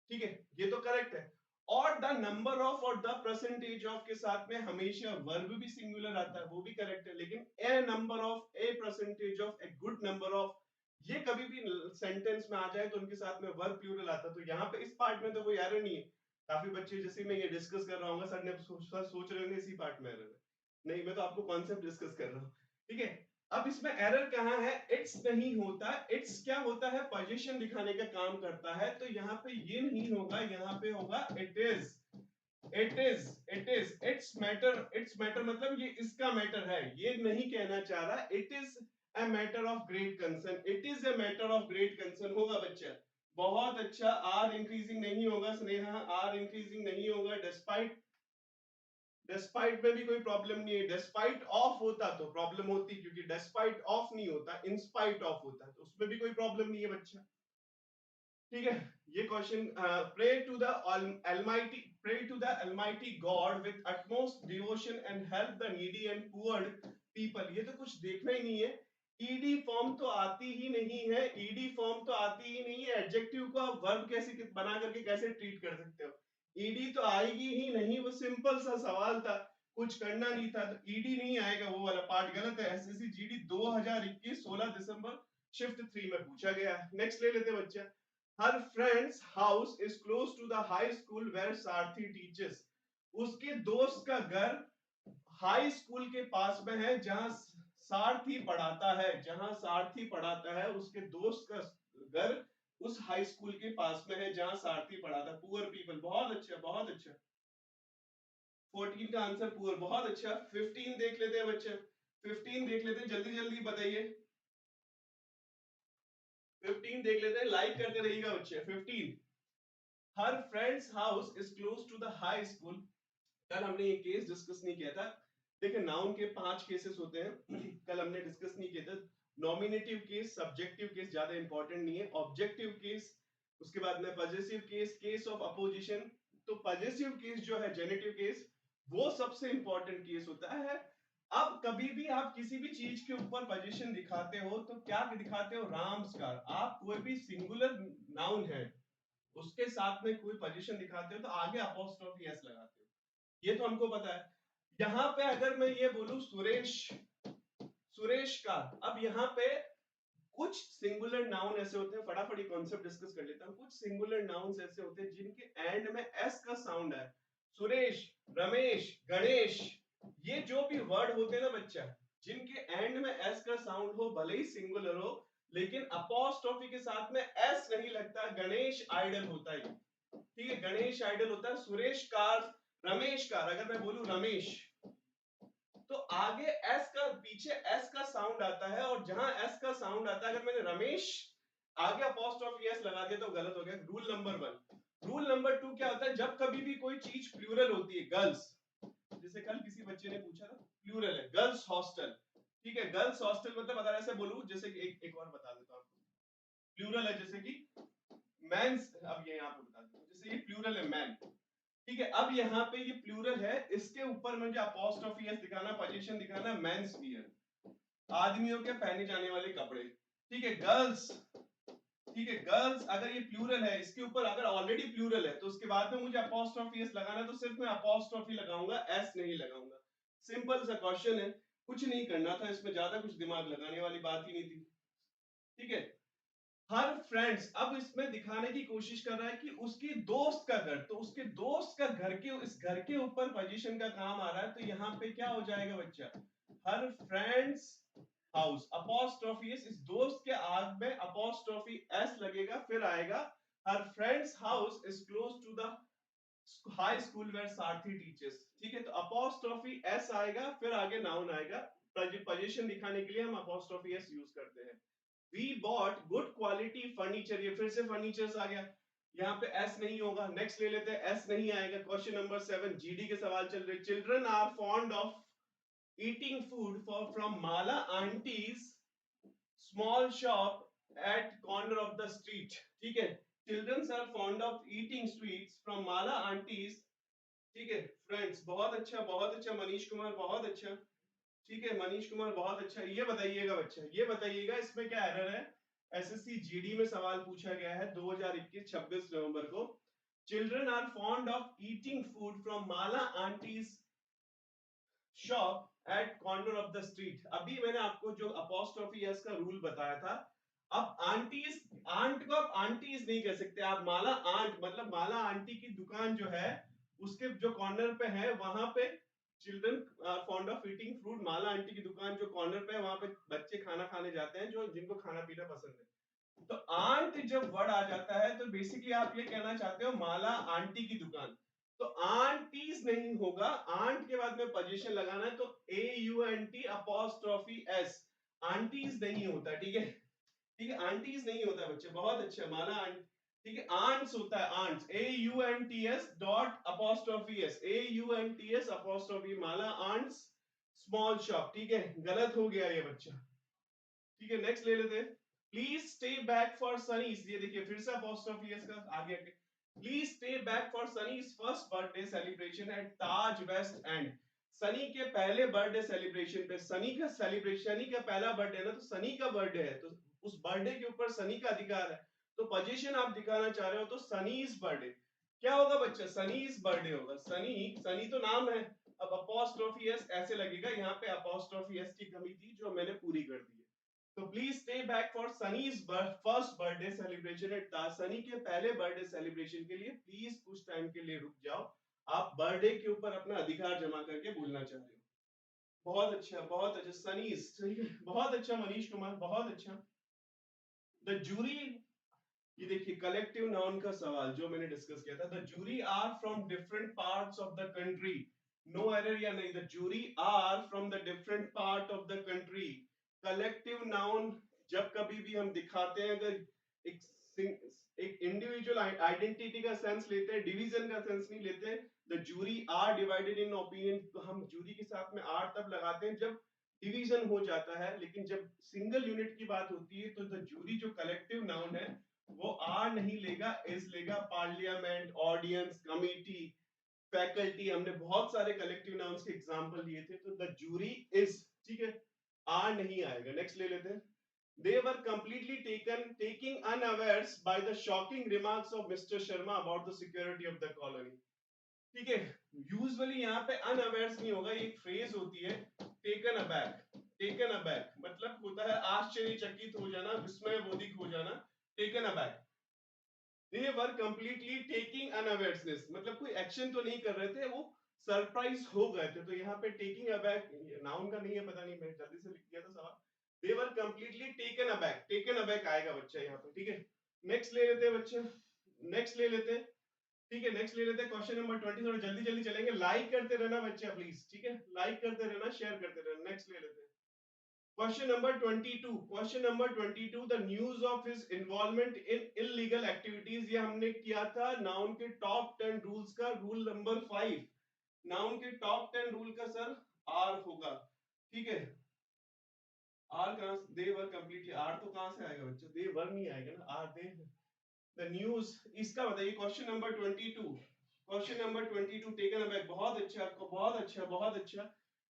ठीक है, ये तो करेक्ट है। और द नंबर ऑफ और द परसेंटेज ऑफ के साथ में हमेशा वर्ब भी सिंगुलर आता है, वो भी करेक्ट है। लेकिन a number of, a percentage of, a good number of, ये कभी भी सेंटेंस में आ जाए तो उनके साथ में वर्ब प्लूरल आता है। तो यहाँ पे इस पार्ट में तो कोई एरर नहीं है। काफी बच्चे जैसे मैं ये डिस्कस कर रहा हूँ, सर ने सोच रहे होंगे इसी पार्ट में एरर है, नहीं, मैं तो आपको कॉन्सेप्ट डिस्कस कर रहा हूँ, ठीक है। अब इसमें एरर कहाँ है, इट्स नहीं होता, इट्स क्या होता है, पोजीशन दिखाने का काम करता है, तो यहाँ पे ये नहीं होगा, यहाँ पे होगा इट इज, इट्स मैटर मतलब ये इसका मैटर है, ये नहीं कहना चाह रहा। It is a matter of great concern, it is a matter of great concern होगा बच्चा। बहुत अच्छा। आर इंक्रीजिंग नहीं होगा स्नेहा, आर इंक्रीजिंग नहीं होगा। डिस्पाइट, डिस्पाइट में भी कोई प्रॉब्लम नहीं है। डिस्पाइट ऑफ होता तो प्रॉब्लम होती, क्योंकि डिस्पाइट ऑफ नहीं होता, इंस्पाइट ऑफ होता है, तो उसमें भी कोई प्रॉब्लम नहीं है बच्चा। ठीक है, ये question, pray to the almighty, pray to the almighty god with utmost devotion and help the needy and poor people। ये तो कुछ देखना ही नहीं है। ईडी फॉर्म तो आती ही नहीं है, ईडी फॉर्म तो आती ही नहीं है। एडजेक्टिव को आप वर्ब कैसे बना करके कैसे ट्रीट कर सकते हो? ईडी तो आएगी ही नहीं, वो सिंपल सा सवाल था, कुछ करना नहीं था, तो ईडी नहीं आएगा, वो वाला पार्ट गलत है। एसएससी जीडी 2021 16 दिसंबर शिफ्ट 3 में पूछा गया। नेक्स्ट ले लेते बच्चा। Her friend's house is close to the high school where Sarthi teaches। उसके दोस्त का घर हाई स्कूल के पास में है जहां सारथी पढ़ाता है, जहां सारथी पढ़ाता है। उसके दोस्त का घर उस हाई स्कूल के पास में है जहां सारथी पढ़ाता है। पुअर पीपल, बहुत अच्छा बहुत अच्छा। 14 का आंसर पुअर, बहुत अच्छा। 15 देख लेते हैं बच्चे, 15 देख लेते हैं, जल्दी जल्दी बताइए। 15 देख लेते हैं, लाइक करते रहिएगा बच्चे। 15, her friend's house is close to the high school. कल हमने ये केस डिस्कस नहीं किया था। देखिए नाउन के 5 केसेस होते हैं कल हमने डिस्कस नहीं किया था। नॉमिनेटिव केस, सब्जेक्टिव केस ज्यादा इंपॉर्टेंट नहीं है, ऑब्जेक्टिव केस, उसके बाद में possessive case, case of opposition. तो पजेसिव केस जो है, जेनेटिव केस, वो सबसे इंपॉर्टेंट केस होता है। अब कभी भी आप किसी भी चीज के ऊपर पोजीशन दिखाते हो तो क्या दिखाते हो? रामस्कार। आप कोई भी सिंगुलर नाउन है उसके साथ में कोई पोजीशन दिखाते हो तो आगे अपोस्ट्रोफी एस लगाते हो, ये तो हमको पता है। यहाँ पे अगर मैं ये बोलूं सुरेश, सुरेश का, अब यहाँ पे कुछ सिंगुलर नाउन ऐसे होते हैं, फटाफट ये कॉन्सेप्ट डिस्कस कर लेता हूं। कुछ सिंगुलर नाउन्स ऐसे होते हैं जिनके एंड में एस का साउंड है। सुरेश, रमेश, गणेश, ये जो भी वर्ड होते हैं ना बच्चा, जिनके एंड में एस का साउंड हो, भले ही सिंगुलर हो, लेकिन अपोस्ट्रोफी के साथ में एस नहीं लगता। गणेश आइडल होता है, ठीक है, गणेश आइडल होता है। सुरेश कार, रमेश कार, अगर मैं बोलूं रमेश तो आगे एस का, पीछे एस का साउंड आता है, और जहां एस का साउंड आता है, अगर मैंने रमेश आगे अपोस्ट्रोफी एस लगा दिया तो गलत हो गया। Rule number 1। रूल नंबर 2 क्या होता है? जब कभी भी कोई चीज प्लूरल होती है, गर्ल्स, जैसे कल किसी बच्चे ने पूछा था, प्लूरल है, गर्ल्स हॉस्टल, ठीक है, गर्ल्स हॉस्टल मतलब अगर ऐसे बोलूं, जैसे कि एक और बता देता हूं आपको, प्लूरल है जैसे कि मेंस, अब ये यहां पे बता देता हूं, जैसे ये प्लूरल है मैन, ठीक है। अब यहाँ पे ये प्लूरल है, इसके ऊपर मुझे अपोस्ट्रोफी एस दिखाना, पोजीशन दिखाना, मेंस वियर, आदमियों के पहने जाने वाले कपड़े, ठीक है। गर्ल्स, ठीक है, गर्ल्स अगर ये प्लूरल है, इसके ऊपर अगर ऑलरेडी प्लूरल है तो उसके बाद में मुझे अपोस्ट्रोफी एस लगाना, तो सिर्फ मैं अपोस्ट्रोफी लगाऊंगा, एस नहीं लगाऊंगा। सिंपल सा क्वेश्चन है, कुछ नहीं करना था इसमें, ज्यादा कुछ दिमाग लगाने वाली बात ही नहीं थी, ठीक है। हर फ्रेंड्स, अब इसमें दिखाने की कोशिश कर रहा है कि उसकी दोस्त का घर, तो उसके दोस्त का घर के, इस घर के ऊपर पोजीशन का काम आ रहा है, तो यहाँ पे क्या हो जाएगा बच्चा? हर फ्रेंड्स हाउस, अपोस्ट्रोफी एस, इस दोस्त के आग में अपोस्ट्रोफी एस लगेगा, फिर आएगा her friend's house is close to the high school where Sarathi teachers, ठीक है। तो अपोस्ट्रोफी एस आएगा, फिर आगे नाउन आएगा। पोजीशन दिखाने के लिए हम अपोस्ट्रोफी एस यूज करते हैं। We bought good quality furniture, ये फिर से फर्नीचर्स आ गया, यहाँ पे एस नहीं होगा। नेक्स्ट ले लेते हैं, एस नहीं आएगा। क्वेश्चन नंबर 7, जीडी के सवाल चल रहे। Children are fond of eating food from Mala aunty's small shop at corner of the street, ठीक है। Children are fond of eating sweets from Mala aunty's, ठीक है। फ्रेंड्स, बहुत अच्छा बहुत अच्छा। मनीष कुमार, बहुत अच्छा, ठीक है। मनीष कुमार, बहुत अच्छा। ये बताइएगा बच्चा, ये बताइएगा इसमें क्या एरर है। एसएससी जीडी में सवाल पूछा गया है 2021 26 नवंबर को। Children are fond of eating food from Mala aunty's shop at corner of the street. अभी मैंने आपको जो अपोस्ट्रोफी एस का रूल बताया था। अब आंटीज, आंट को आप आंटीज नहीं कह सकते, आप माला आंट, मतलब माला आंटी की दुकान जो है उसके जो कॉर्नर पे है वहां पे children are fond of eating fruit, Mala aunty की दुकान जो कॉर्नर पे है वहां पे बच्चे खाना खाने जाते हैं, जो जिनको खाना पीना पसंद है। तो आंट जब वर्ड आ जाता है तो बेसिकली आप ये कहना चाहते हो माला आंटी की दुकान। तो आंटीज नहीं होगा, आंट के बाद में पोजीशन लगाना है तो AUNT अपॉस्ट्रोफी S, आंटीज नहीं होता, ठीक है, ठीक है, आंटीज नहीं होता बच्चे, बहुत अच्छा माला आंट, ठीक है, आंट्स होता है, aunts, AUNTS dot apostrophe S, AUNTS apostrophe माला आंट्स स्मॉल शॉप, ठीक है, गलत हो गया ये बच्चा, ठीक है, नेक्स्ट ले लेते हैं। Please stay back for Sunny's, ये देखिए फिर से अपॉस्ट्रोफी S का आगे आके, please stay back for Sunny's first birthday celebration at Taj West End, Sunny के पहले बर्थडे सेलिब्रेशन पे, सनी का सेलिब्रेशन, सनी का पहला बर्थडे ना, तो सनी का बर्थडे है तो उस बर्थडे के ऊपर सनी का अधिकार है, तो पोजीशन आप दिखाना चाह रहे हो तो सनीज बर्थडे, क्या होगा बच्चा, सनीज बर्थडे होगा, सनी, सनी तो नाम है, अब अपॉस्ट्रोफी S ऐसे लगेगा, यहाँ पे अपॉस्ट्रोफी S की कमी थी जो मैंने पूरी कर दी है। तो please stay back for Sunny's first birthday celebration at Taj, Sunny के पहले बर्थडे सेलिब्रेशन के लिए प्लीज कुछ टाइम के लिए रुक जाओ, आप बर्थडे के ऊपर अपना अधिकार जमा करके बोलना चाह रहे हो, बहुत अच्छा सनीज, ठीक है, बहुत अच्छा मनीष कुमार, बहुत अच्छा। द जूरी, ये देखिए कलेक्टिव नाउन का सवाल जो मैंने डिस्कस किया था, the jury are from different parts of the country, no error या नहीं, the jury are from the different part of the country, collective noun जब कभी भी हम दिखाते हैं, अगर एक इंडिविजुअल आइडेंटिटी का सेंस लेते हैं, डिवीजन का सेंस नहीं लेते, the jury are divided in opinion, तो हम जूरी के साथ में आर तब लगाते हैं जब डिवीजन हो जाता है, लेकिन जब सिंगल यूनिट की बात होती है तो द जूरी जो कलेक्टिव नाउन है वो आर नहीं लेगा, इज लेगा, पार्लियामेंट, ऑडियंस, कमिटी, फैकल्टी, हमने बहुत सारे कलेक्टिव नाउन्स के एग्जांपल लिए थे, तो द जूरी इज, ठीक है, आर नहीं आएगा। नेक्स्ट ले लेते हैं। They were completely taking unawares by the shocking remarks of Mr. Sharma about the security of the colony. ठीक है, यूजुअली यहाँ पे अनअवेयर्स नहीं होगा, ये एक फ्रेज होती है टेकन अबैक, टेकन अबैक मतलब होता है आश्चर्यचकित हो जाना, विस्मय बोधिक हो जाना, taken aback. They were completely taking unawareness, मतलब कोई एक्शन तो नहीं कर रहे थे, वो सरप्राइज हो गए थे, तो यहाँ पे टेकिंग अबैक नाउन का नहीं है, पता नहीं मैं जल्दी से लिख दिया था सवाल, they were completely taken aback आएगा बच्चा यहाँ पे, ठीक है। नेक्स्ट ले लेते हैं बच्चे, नेक्स्ट ले लेते हैं, ठीक है, नेक्स्ट ले लेते हैं क्वेश्चन नंबर 20, थोड़ा जल्दी जल्दी चलेंगे, लाइक करते रहना बच्चा प्लीज, ठीक है, लाइक करते रहना, शेयर करते रहना। नेक्स्ट ले लेते हैं question number 22, question number 22, the news of his involvement in illegal activities, ये हमने किया था नाउन के टॉप 10 रूल्स का, रूल नंबर 5, नाउन के टॉप 10 रूल का सर आर होगा, ठीक है, आर कहां से, दे वर कंप्लीटली, आर तो कहां से आएगा बच्चा, दे वर नहीं आएगा ना, आर दे, द न्यूज, इसका बताइए question number 22, question number 22 taken aback, बहुत अच्छा, आपको बहुत अच्छा, बहुत अच्छा।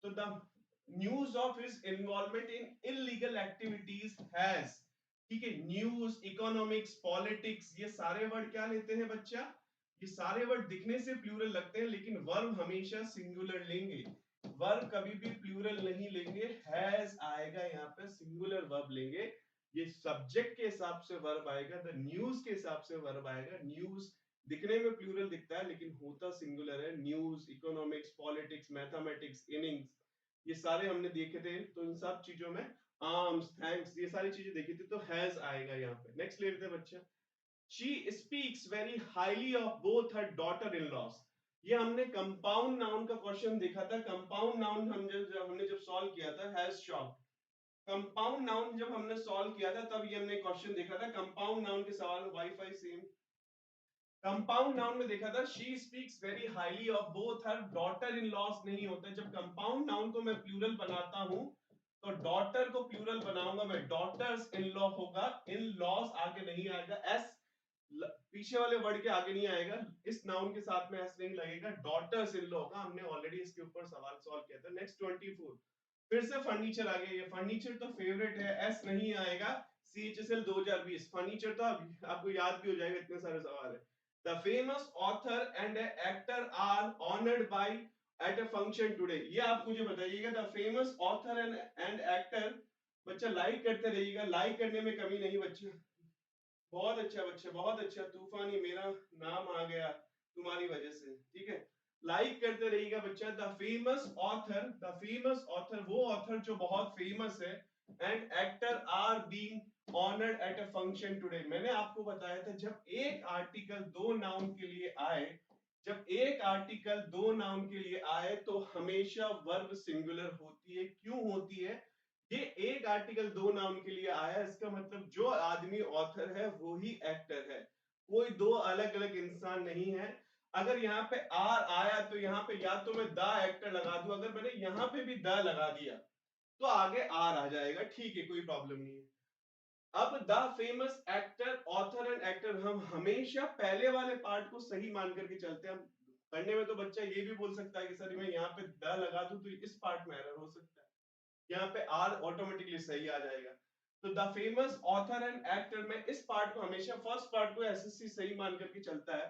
तो the news of his involvement in illegal activities has, ठीक है, न्यूज, इकोनॉमिक्स, पॉलिटिक्स, ये सारे वर्ड क्या लेते हैं बच्चा, ये सारे वर्ड दिखने से प्लूरल लगते हैं लेकिन वर्ब हमेशा सिंगुलर लेंगे, वर्ब कभी भी प्लूरल नहीं लेंगे, हैज आएगा यहाँ पे, सिंगुलर वर्ब लेंगे, ये सब्जेक्ट के हिसाब से वर्ब आएगा, द न्यूज के हिसाब से वर्ब आएगा, न्यूज दिखने में प्लूरल दिखता है लेकिन होता सिंगुलर है, news, economics, politics, mathematics, innings, ये सारे हमने देखे थे, तो इन सब चीजों में आर्म्स, थैंक्स, ये सारी चीजें देखी थी, तो हैज आएगा यहाँ पे। नेक्स्ट ले लेते हैं बच्चा, she speaks very highly of both her daughter in loss, ये हमने कंपाउंड नाउन का क्वेश्चन देखा था, कंपाउंड नाउन हमने जब सॉल्व किया था, हैज शॉप, कंपाउंड नाउन जब हमने सॉल्व किया था तब ये हमने क्वेश्चन देखा था, कंपाउंड नाउन के सवाल में, वाईफाई सेम, कंपाउंड नाउन में देखा था, she speaks very highly of both her daughter in loss नहीं होता, जब कंपाउंड नाउन को मैं प्लूरल बनाता हूं तो डॉटर को प्लूरल बनाऊंगा मैं, डॉटर्स इन लॉ होगा, इन लॉस आगे नहीं आएगा, एस पीछे वाले वर्ड के आगे नहीं आएगा, इस नाउन के साथ में एस नहीं लगेगा, डॉटर्स इन लॉ होगा, हमने ऑलरेडी इसके ऊपर सवाल सॉल्व किया था। नेक्स्ट 24, फिर से फर्नीचर आ गया, ये फर्नीचर तो फेवरेट है, एस नहीं आएगा, CHSL 2020 फर्नीचर तो आपको याद भी हो जाएगा, इतने सारे सवाल है। The famous author and actor are honoured by eight a function today, ये आप मुझे बताइएगा, the famous author and actor, बच्चा लाइक करते रहिएगा, लाइक करने में कमी नहीं बच्चा, बहुत अच्छा बच्चा, बहुत अच्छा, तूफानी, मेरा नाम आ गया तुम्हारी वजह से, ठीक है, लाइक करते रहिएगा बच्चा। The famous author, the famous author वो ऑथर जो बहुत फेमस है, and actor are being honoured at a function today, मैंने आपको बताया था जब एक आर्टिकल दो नाउन के लिए आए, जब एक आर्टिकल दो नाउन के लिए आए तो हमेशा वर्ब सिंगुलर होती है। क्यों होती है? ये एक आर्टिकल दो नाउन के लिए आया, इसका मतलब जो आदमी ऑथर है वो ही एक्टर है, कोई दो अलग अलग इंसान नहीं है। अगर यहाँ पे आर आया तो यहाँ पे या तो मैं द एक्टर लगा दूं, अगर मैंने यहाँ पे भी द लगा दिया तो आगे आर आ जाएगा, ठीक है, कोई प्रॉब्लम नहीं है। अब the famous actor, author and actor, हम हमेशा पहले वाले पार्ट को सही मान करके चलते हैं। पढ़ने में तो बच्चा ये भी बोल सकता है कि सर मैं यहाँ पे द लगा दूं तो इस पार्ट में एरर हो सकता है, यहाँ पे आर ऑटोमेटिकली सही आ जाएगा। तो the famous author and actor में इस पार्ट को हमेशा, फर्स्ट पार्ट को एसएससी सही मान करके चलता है,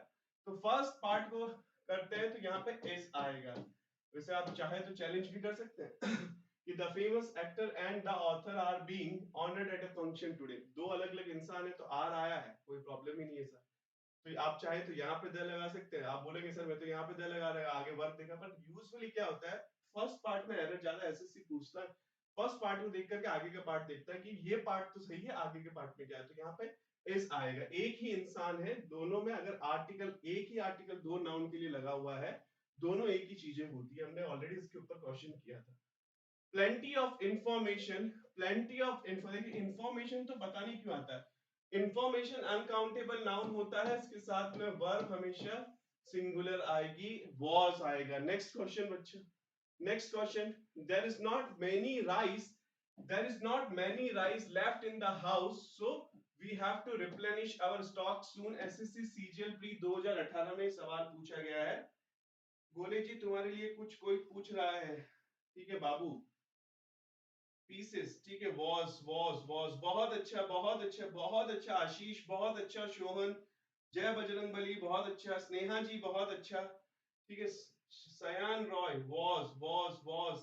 तो फर्स्ट पार्ट को करते हैं तो यहाँ पे एस आएगा। वैसे आप चाहे तो चैलेंज भी कर सकते हैं कि the famous actor and the author are being honoured at a function today. दो अलग अलग इंसान है तो आर आया है, कोई प्रॉब्लम ही नहीं है सर। तो आप चाहे तो यहाँ पे द लगा सकते हैं। आप बोलेंगे सर मैं तो यहाँ पे द लगा रहा आगे वर्ब देखा, पर यूजुअली क्या होता है फर्स्ट पार्ट में एरर ज्यादा एसएससी पूछता है, फर्स्ट पार्ट को देख करके आगे का पार्ट देखता है कि ये पार्ट तो सही है, आगे के पार्ट में क्या है, तो यहाँ पे इस आएगा। एक ही इंसान है, दोनों में अगर आर्टिकल, एक ही आर्टिकल दो नाउन के लिए लगा हुआ है, दोनों एक ही चीजें होती है। हमने ऑलरेडी इसके ऊपर क्वेश्चन किया था। Plenty of information, plenty of information तो पता नहीं क्यों आता है। इंफॉर्मेशन अनकाउंटेबल नाउन होता है, इसके साथ में वर्ब हमेशा सिंगुलर आएगी, वॉज आएगा। नेक्स्ट क्वेश्चन बच्चा, next question, there is not many rice, there is not many rice left in the house, so we have to replenish our stock soon. SSC CGL pre 2018 में सवाल पूछा गया है। गोले जी तुम्हारे लिए कुछ कोई पूछ रहा है, ठीक है बाबू, पीसेस, ठीक है, वॉज, बहुत अच्छा, बहुत अच्छा, बहुत अच्छा आशीष, बहुत अच्छा शोभन, जय बजरंग बली, बहुत अच्छा स्नेहा जी, बहुत अच्छा, ठीक है, सयान रॉय, वॉज,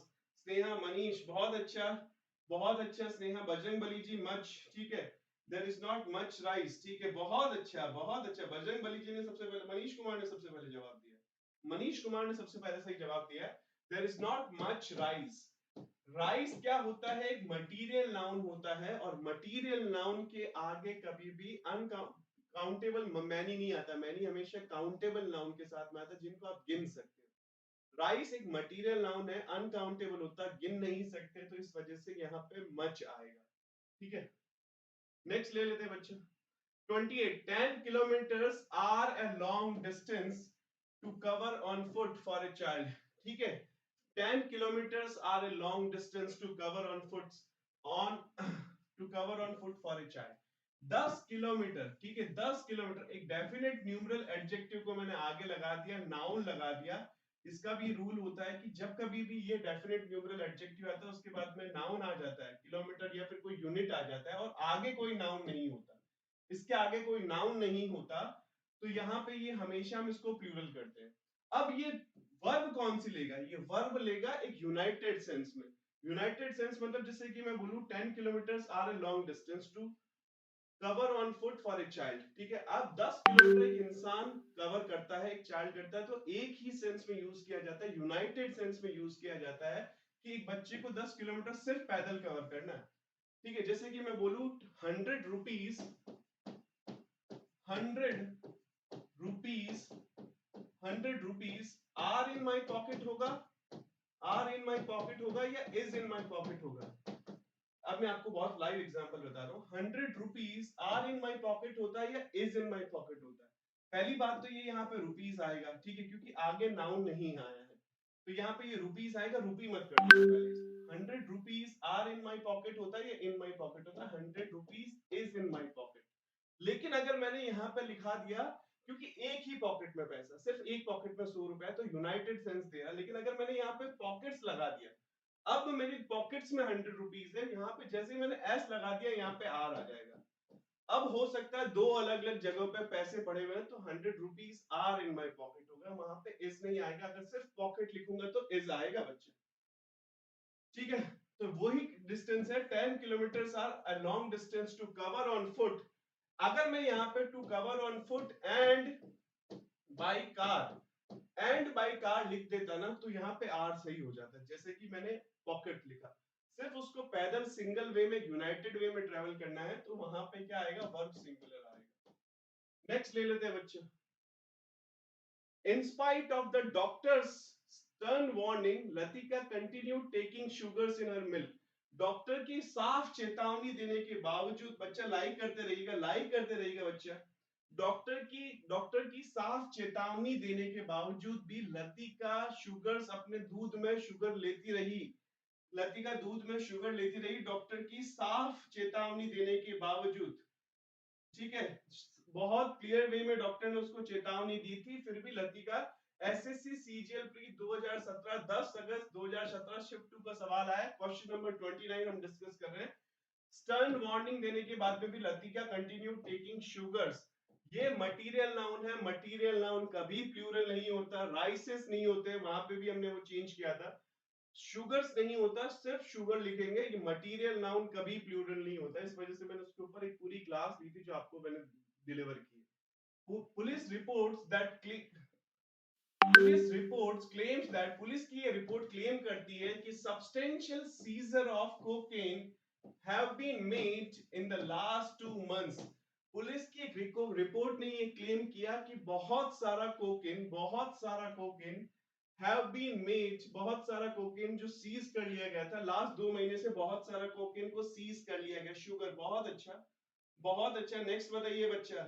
स्नेहा मनीष, बहुत अच्छा, बहुत अच्छा स्नेहा, बजरंग बली जी मच, ठीक है, there is not much rice, ठीक है, बहुत अच्छा, बहुत अच्छा, बजरंग बली जी ने सबसे पहले, मनीष कुमार ने सबसे पहले जवाब दिया, मनीष कुमार ने सबसे पहले सही जवाब दिया, there is not much rice. Rice क्या होता है? एक मटीरियल नाउन होता है, और मटीरियल नाउन के आगे कभी भी अनकाउंटेबल मैनी नहीं आता। मैनी हमेशा काउंटेबल नाउन के साथ में आता है, जिनको आप गिन सकते हो। राइस एक मटीरियल नाउन है, अनकाउंटेबल होता है, गिन नहीं सकते, तो इस वजह से यहाँ पे मच आएगा, ठीक है। नेक्स्ट ले लेते हैं बच्चों, 28, 10 kilometers are a long distance to cover on foot for a child, ठीक है, 10 kilometers are a long distance to cover on foot, on to cover on foot for a child। 10 kilometre, ठीक है, 10 kilometre, एक definite numeral adjective को मैंने आगे लगा दिया, नाउन लगा दिया। इसका भी रूल होता है कि जब कभी भी ये डेफिनेट न्यूमरल एडजेक्टिव आता है, उसके बाद में नाउन आ जाता है, किलोमीटर या फिर कोई यूनिट आ जाता है, और आगे कोई नाउन नहीं होता, इसके आगे कोई नाउन नहीं होता, तो यहाँ पे ये हमेशा हम इसको प्लूरल करते हैं। अब ये वर्ब कौन सी लेगा? ये वर्ब लेगा एक यूनाइटेड सेंस में। यूनाइटेड सेंस मतलब जैसे कि मैं बोलूं 10 kilometre are a long distance to cover on foot for a child, ठीक है। अब 10 किलोमीटर एक इंसान कवर करता है, एक चाइल्ड करता है, तो एक ही सेंस में यूज किया जाता है, यूनाइटेड सेंस में यूज किया जाता है कि एक बच्चे को 10 किलोमीटर सिर्फ पैदल कवर करना है, ठीक है। जैसे कि मैं बोलूं 100 rupees, 100 rupees, 100 rupees are in my pocket होगा, आर इन माई पॉकेट होगा या इज इन माई पॉकेट होगा? अब मैं आपको बहुत लाइव एग्जांपल बता रहा हूँ। 100 rupees are in my pocket होता है या इज इन माई पॉकेट होता है? पहली बात तो ये यहाँ पे रुपीज आएगा, ठीक है, क्योंकि आगे नाउन नहीं आया है, तो यहाँ पे ये रुपीज आएगा, रुपी मत कर दो पहले। 100 rupees are in my pocket होता है या इन माई पॉकेट होता है? 100 rupees is in my pocket. लेकिन अगर मैंने यहाँ पे लिखा दिया, क्योंकि एक ही पॉकेट में पैसा, सिर्फ एक पॉकेट में 100 रुपए है, तो यूनाइटेड सेंस दे रहा। लेकिन अगर मैंने यहाँ पे पॉकेट्स लगा दिया, अब मेरी पॉकेट्स में 100 रुपीज है, यहाँ पे जैसे ही मैंने एस लगा दिया, यहाँ पे आर आ जाएगा। अब हो सकता है दो अलग अलग जगहों पे पैसे पड़े हुए हैं, तो 100 rupees are in my pocket होगा, वहां पे इज नहीं आएगा। अगर सिर्फ पॉकेट लिखूंगा तो इज आएगा बच्चे, ठीक है। तो वही डिस्टेंस है, 10 kilometre are a long distance to cover on foot. अगर मैं यहाँ पे to cover on foot and by car, and by car लिख देता ना, तो यहाँ पे आर सही हो जाता है। जैसे कि मैंने पॉकेट लिखा, सिर्फ उसको पैदल सिंगल वे में, यूनाइटेड वे में ट्रेवल करना है, तो वहां पे क्या आएगा? वर्ब सिंगुलर आएगा। नेक्स्ट ले लेते हैं बच्चे, In spite of the doctor's stern warning, Latika continued taking sugars in her milk. Doctor की साफ चेतावनी देने के बावजूद, बच्चा लाइक करते रहिएगा बच्चा। डॉक्टर की साफ चेतावनी देने के बावजूद भी लतिका शुगर्स अपने दूध में शुगर लेती रही। लतिका दूध में शुगर लेती रही डॉक्टर की साफ चेतावनी देने के बावजूद। ठीक है, बहुत क्लियर वे में डॉक्टर ने उसको चेतावनी दी थी, फिर भी लतिका एसएससी सीजीएल प्री 2017 10 अगस्त 2017 शिफ्ट 2 का सवाल आया, क्वेश्चन नंबर 29 हम डिस्कस कर रहे हैं। स्टर्न वार्निंग देने के बाद में भी लतिका कंटिन्यू टेकिंग शुगर्स। ये मटेरियल नाउन है, मटेरियल नाउन कभी प्लूरल नहीं होता, राइसेस नहीं होते, वहां पे भी हमने वो चेंज किया था, शुगर्स नहीं होता, सिर्फ शुगर लिखेंगे। ये मटेरियल नाउन कभी प्लूरल नहीं होता, इस वजह से मैंने उसके ऊपर एक पूरी क्लास दी थी जो आपको मैंने डिलीवर की। पुलिस रिपोर्ट्स दैट पुलिस की ये रिपोर्ट क्लेम करती है कि substantial seizure of cocaine have been made in the last 2 months. Police की एक रिपोर्ट ने ये क्लेम किया कि बहुत सारा कोकेन have been made, बहुत सारा कोकेन जो सीज कर लिया गया था लास्ट 2 महीने से, बहुत सारा कोकेन को सीज कर लिया गया। शुगर, बहुत अच्छा। नेक्स्ट बताइए बच्चा।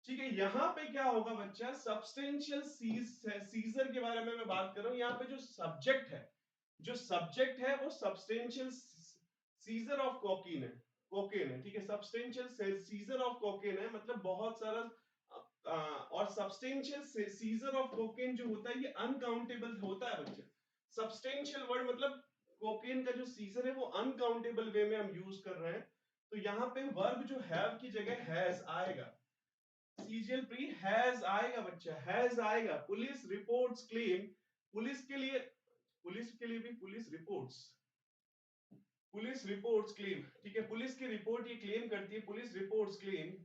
ठीक है, यहाँ पे क्या होगा बच्चा, सब्सटेंशियल सीजर के बारे में मैं बात कर रहा हूँ। यहाँ पे जो सब्जेक्ट है वो सब्सटेंशियल सीजर ऑफ कोकेन है, ठीक है, सब्सटेंशियल सीजर ऑफ कोकेन है, मतलब बहुत सारा। और सब्सटेंशियल सीजर ऑफ कोकेन जो होता है ये अनकाउंटेबल होता है बच्चे। सब्सटेंशियल वर्ड मतलब कोकेन का जो सीजर है वो अनकाउंटेबल वे में हम यूज कर रहे हैं, तो यहाँ पे वर्ब जो हैव की जगह हैज आएगा। सीजीएल प्री हैज आएगा बच्चा, हैज आएगा। पुलिस रिपोर्ट्स क्लेम, पुलिस के लिए भी पुलिस रिपोर्ट्स क्लेम, ठीक है, पुलिस की रिपोर्ट ये क्लेम करती है, police reports claim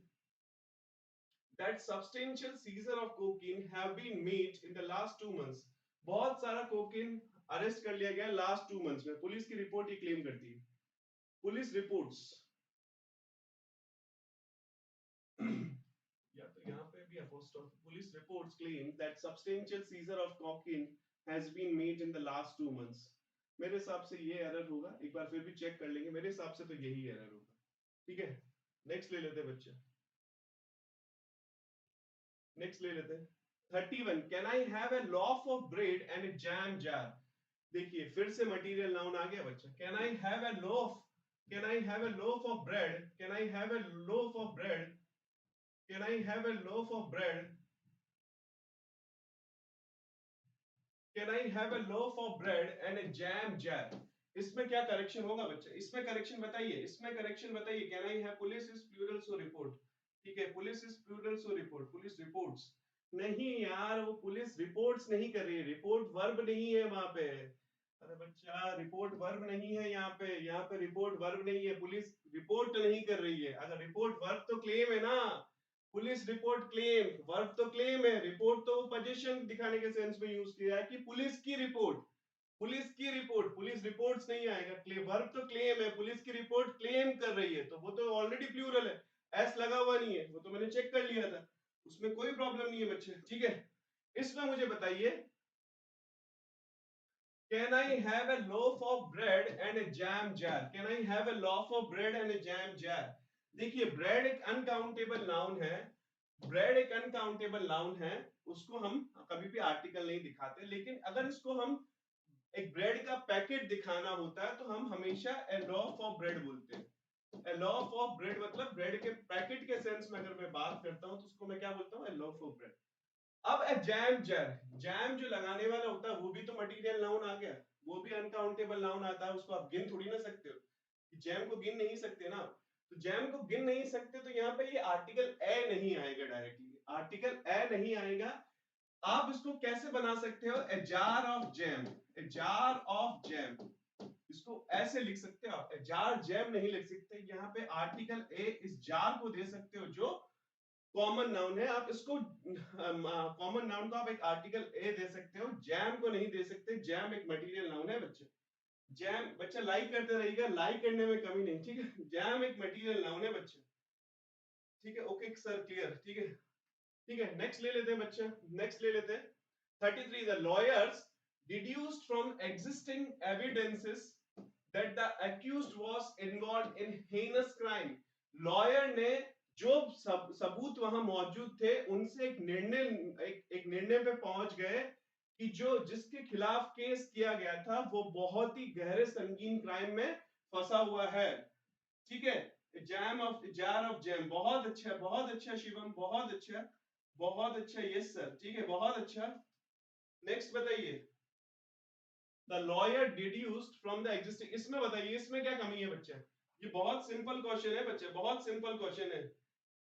that substantial seizure of cocaine have been made in the last 2 months। बहुत सारा कोकेन अरेस्ट कर लिया गया लास्ट 2 मंथ्स में, पुलिस की रिपोर्ट ये क्लेम करती है। पुलिस रिपोर्ट्स या तो यहाँ पे भी apostrophe, police reports claim that substantial seizure of cocaine has been made in the last 2 months। मेरे हिसाब से ये एरर होगा, एक बार फिर भी चेक कर लेंगे, मेरे हिसाब से तो यही एरर होगा। ठीक है, नेक्स्ट ले लेते हैं बच्चे, नेक्स्ट ले लेते हैं 31। Can I have a loaf of bread and A jam jar. देखिए फिर से मटेरियल नाउन आ गया बच्चा। Can I have a loaf, can I have a loaf of bread, can I have a loaf of bread, can I have a loaf of bread, can I have a loaf of bread and A jam jar. इसमें क्या correction होगा बच्चा, इसमें correction बताइए, इसमें correction बताइए। Can I have, police is plural so report, ठीक है, police is plural so report, police reports नहीं यार, वो पुलिस रिपोर्ट्स नहीं कर रही है, रिपोर्ट वर्ब नहीं है वहां पे। अरे बच्चा रिपोर्ट वर्ब नहीं है यहाँ पे रिपोर्ट वर्ब नहीं है, पुलिस रिपोर्ट नहीं कर रही है। अगर रिपोर्ट वर्ब तो क्लेम है ना, पुलिस रिपोर्ट क्लेम, वर्ब तो क्लेम है, रिपोर्ट तो पोजीशन दिखाने के सेंस में यूज किया है कि पुलिस की रिपोर्ट, पुलिस रिपोर्ट्स नहीं आएगा, वर्ब तो क्लेम है, पुलिस की रिपोर्ट क्लेम कर रही है, तो वो तो ऑलरेडी प्लूरल है, एस लगा हुआ नहीं है, वो तो मैंने चेक कर लिया था, उसमें कोई प्रॉब्लम नहीं है बच्चे। ठीक है, इसमें मुझे बताइए, Can I have a loaf of bread and a jam jar? Can I have a loaf of bread and a jam jar? देखिए ब्रेड एक अनकाउंटेबल नाउन है, ब्रेड एक अनकाउंटेबल नाउन है, उसको हम कभी भी आर्टिकल नहीं दिखाते, लेकिन अगर इसको हम एक ब्रेड का पैकेट दिखाना होता है तो हम हमेशा ए लॉफ ऑफ ब्रेड बोलते हैं। ए लॉफ ऑफ ब्रेड मतलब ब्रेड के पैकेट के सेंस में अगर मैं बात करता हूं तो उसको मैं क्या बोलता हूं, ए लॉफ ऑफ ब्रेड। अब ए जैम जर, जैम जो लगाने वाला होता है वो भी तो मटेरियल नाउन आ गया, वो भी अनकाउंटेबल नाउन आता है, उसको आप गिन थोड़ी ना सकते हो, जैम को गिन नहीं सकते ना, तो जैम को गिन नहीं सकते तो यहाँ पे ये आर्टिकल ए नहीं आएगा, डायरेक्टली आर्टिकल ए नहीं आएगा। आप इसको कैसे बना सकते हो, a jar of jam, a jar of jam, इसको ऐसे लिख सकते हो आप, ए जार जैम नहीं लिख सकते, यहाँ पे आर्टिकल ए इस जार को दे सकते हो जो कॉमन नाउन है, आप इसको कॉमन नाउन को आप एक आर्टिकल ए दे सकते हो, जैम को नहीं दे सकते, जैम एक मटेरियल नाउन है बच्चे। जैम, बच्चा लाइक करते रहिएगा, लाइक करने में कमी नहीं, ठीक है, जैम एक मटेरियल नाउन है बच्चे। ठीक है, ओके सर, क्लियर, ठीक है, ठीक है, नेक्स्ट ले लेते हैं बच्चा, नेक्स्ट ले लेते हैं 33, the lawyers deduced from existing evidences that the accused was involved in heinous crime. Lawyer ने जो सबूत वहां मौजूद थे उनसे एक निर्णय पे पहुंच गए कि जो जिसके खिलाफ केस किया गया था वो बहुत ही गहरे संगीन क्राइम में फंसा हुआ है। ठीक है, जार ऑफ जैम, बहुत अच्छा शिवम, बहुत अच्छा, यस सर, ठीक है, बहुत अच्छा। नेक्स्ट बताइए, the lawyer deduced from the existing, इसमें बताइए इसमें क्या कमी है बच्चे? ये बहुत सिंपल क्वेश्चन है बच्चे, बहुत सिंपल क्वेश्चन है,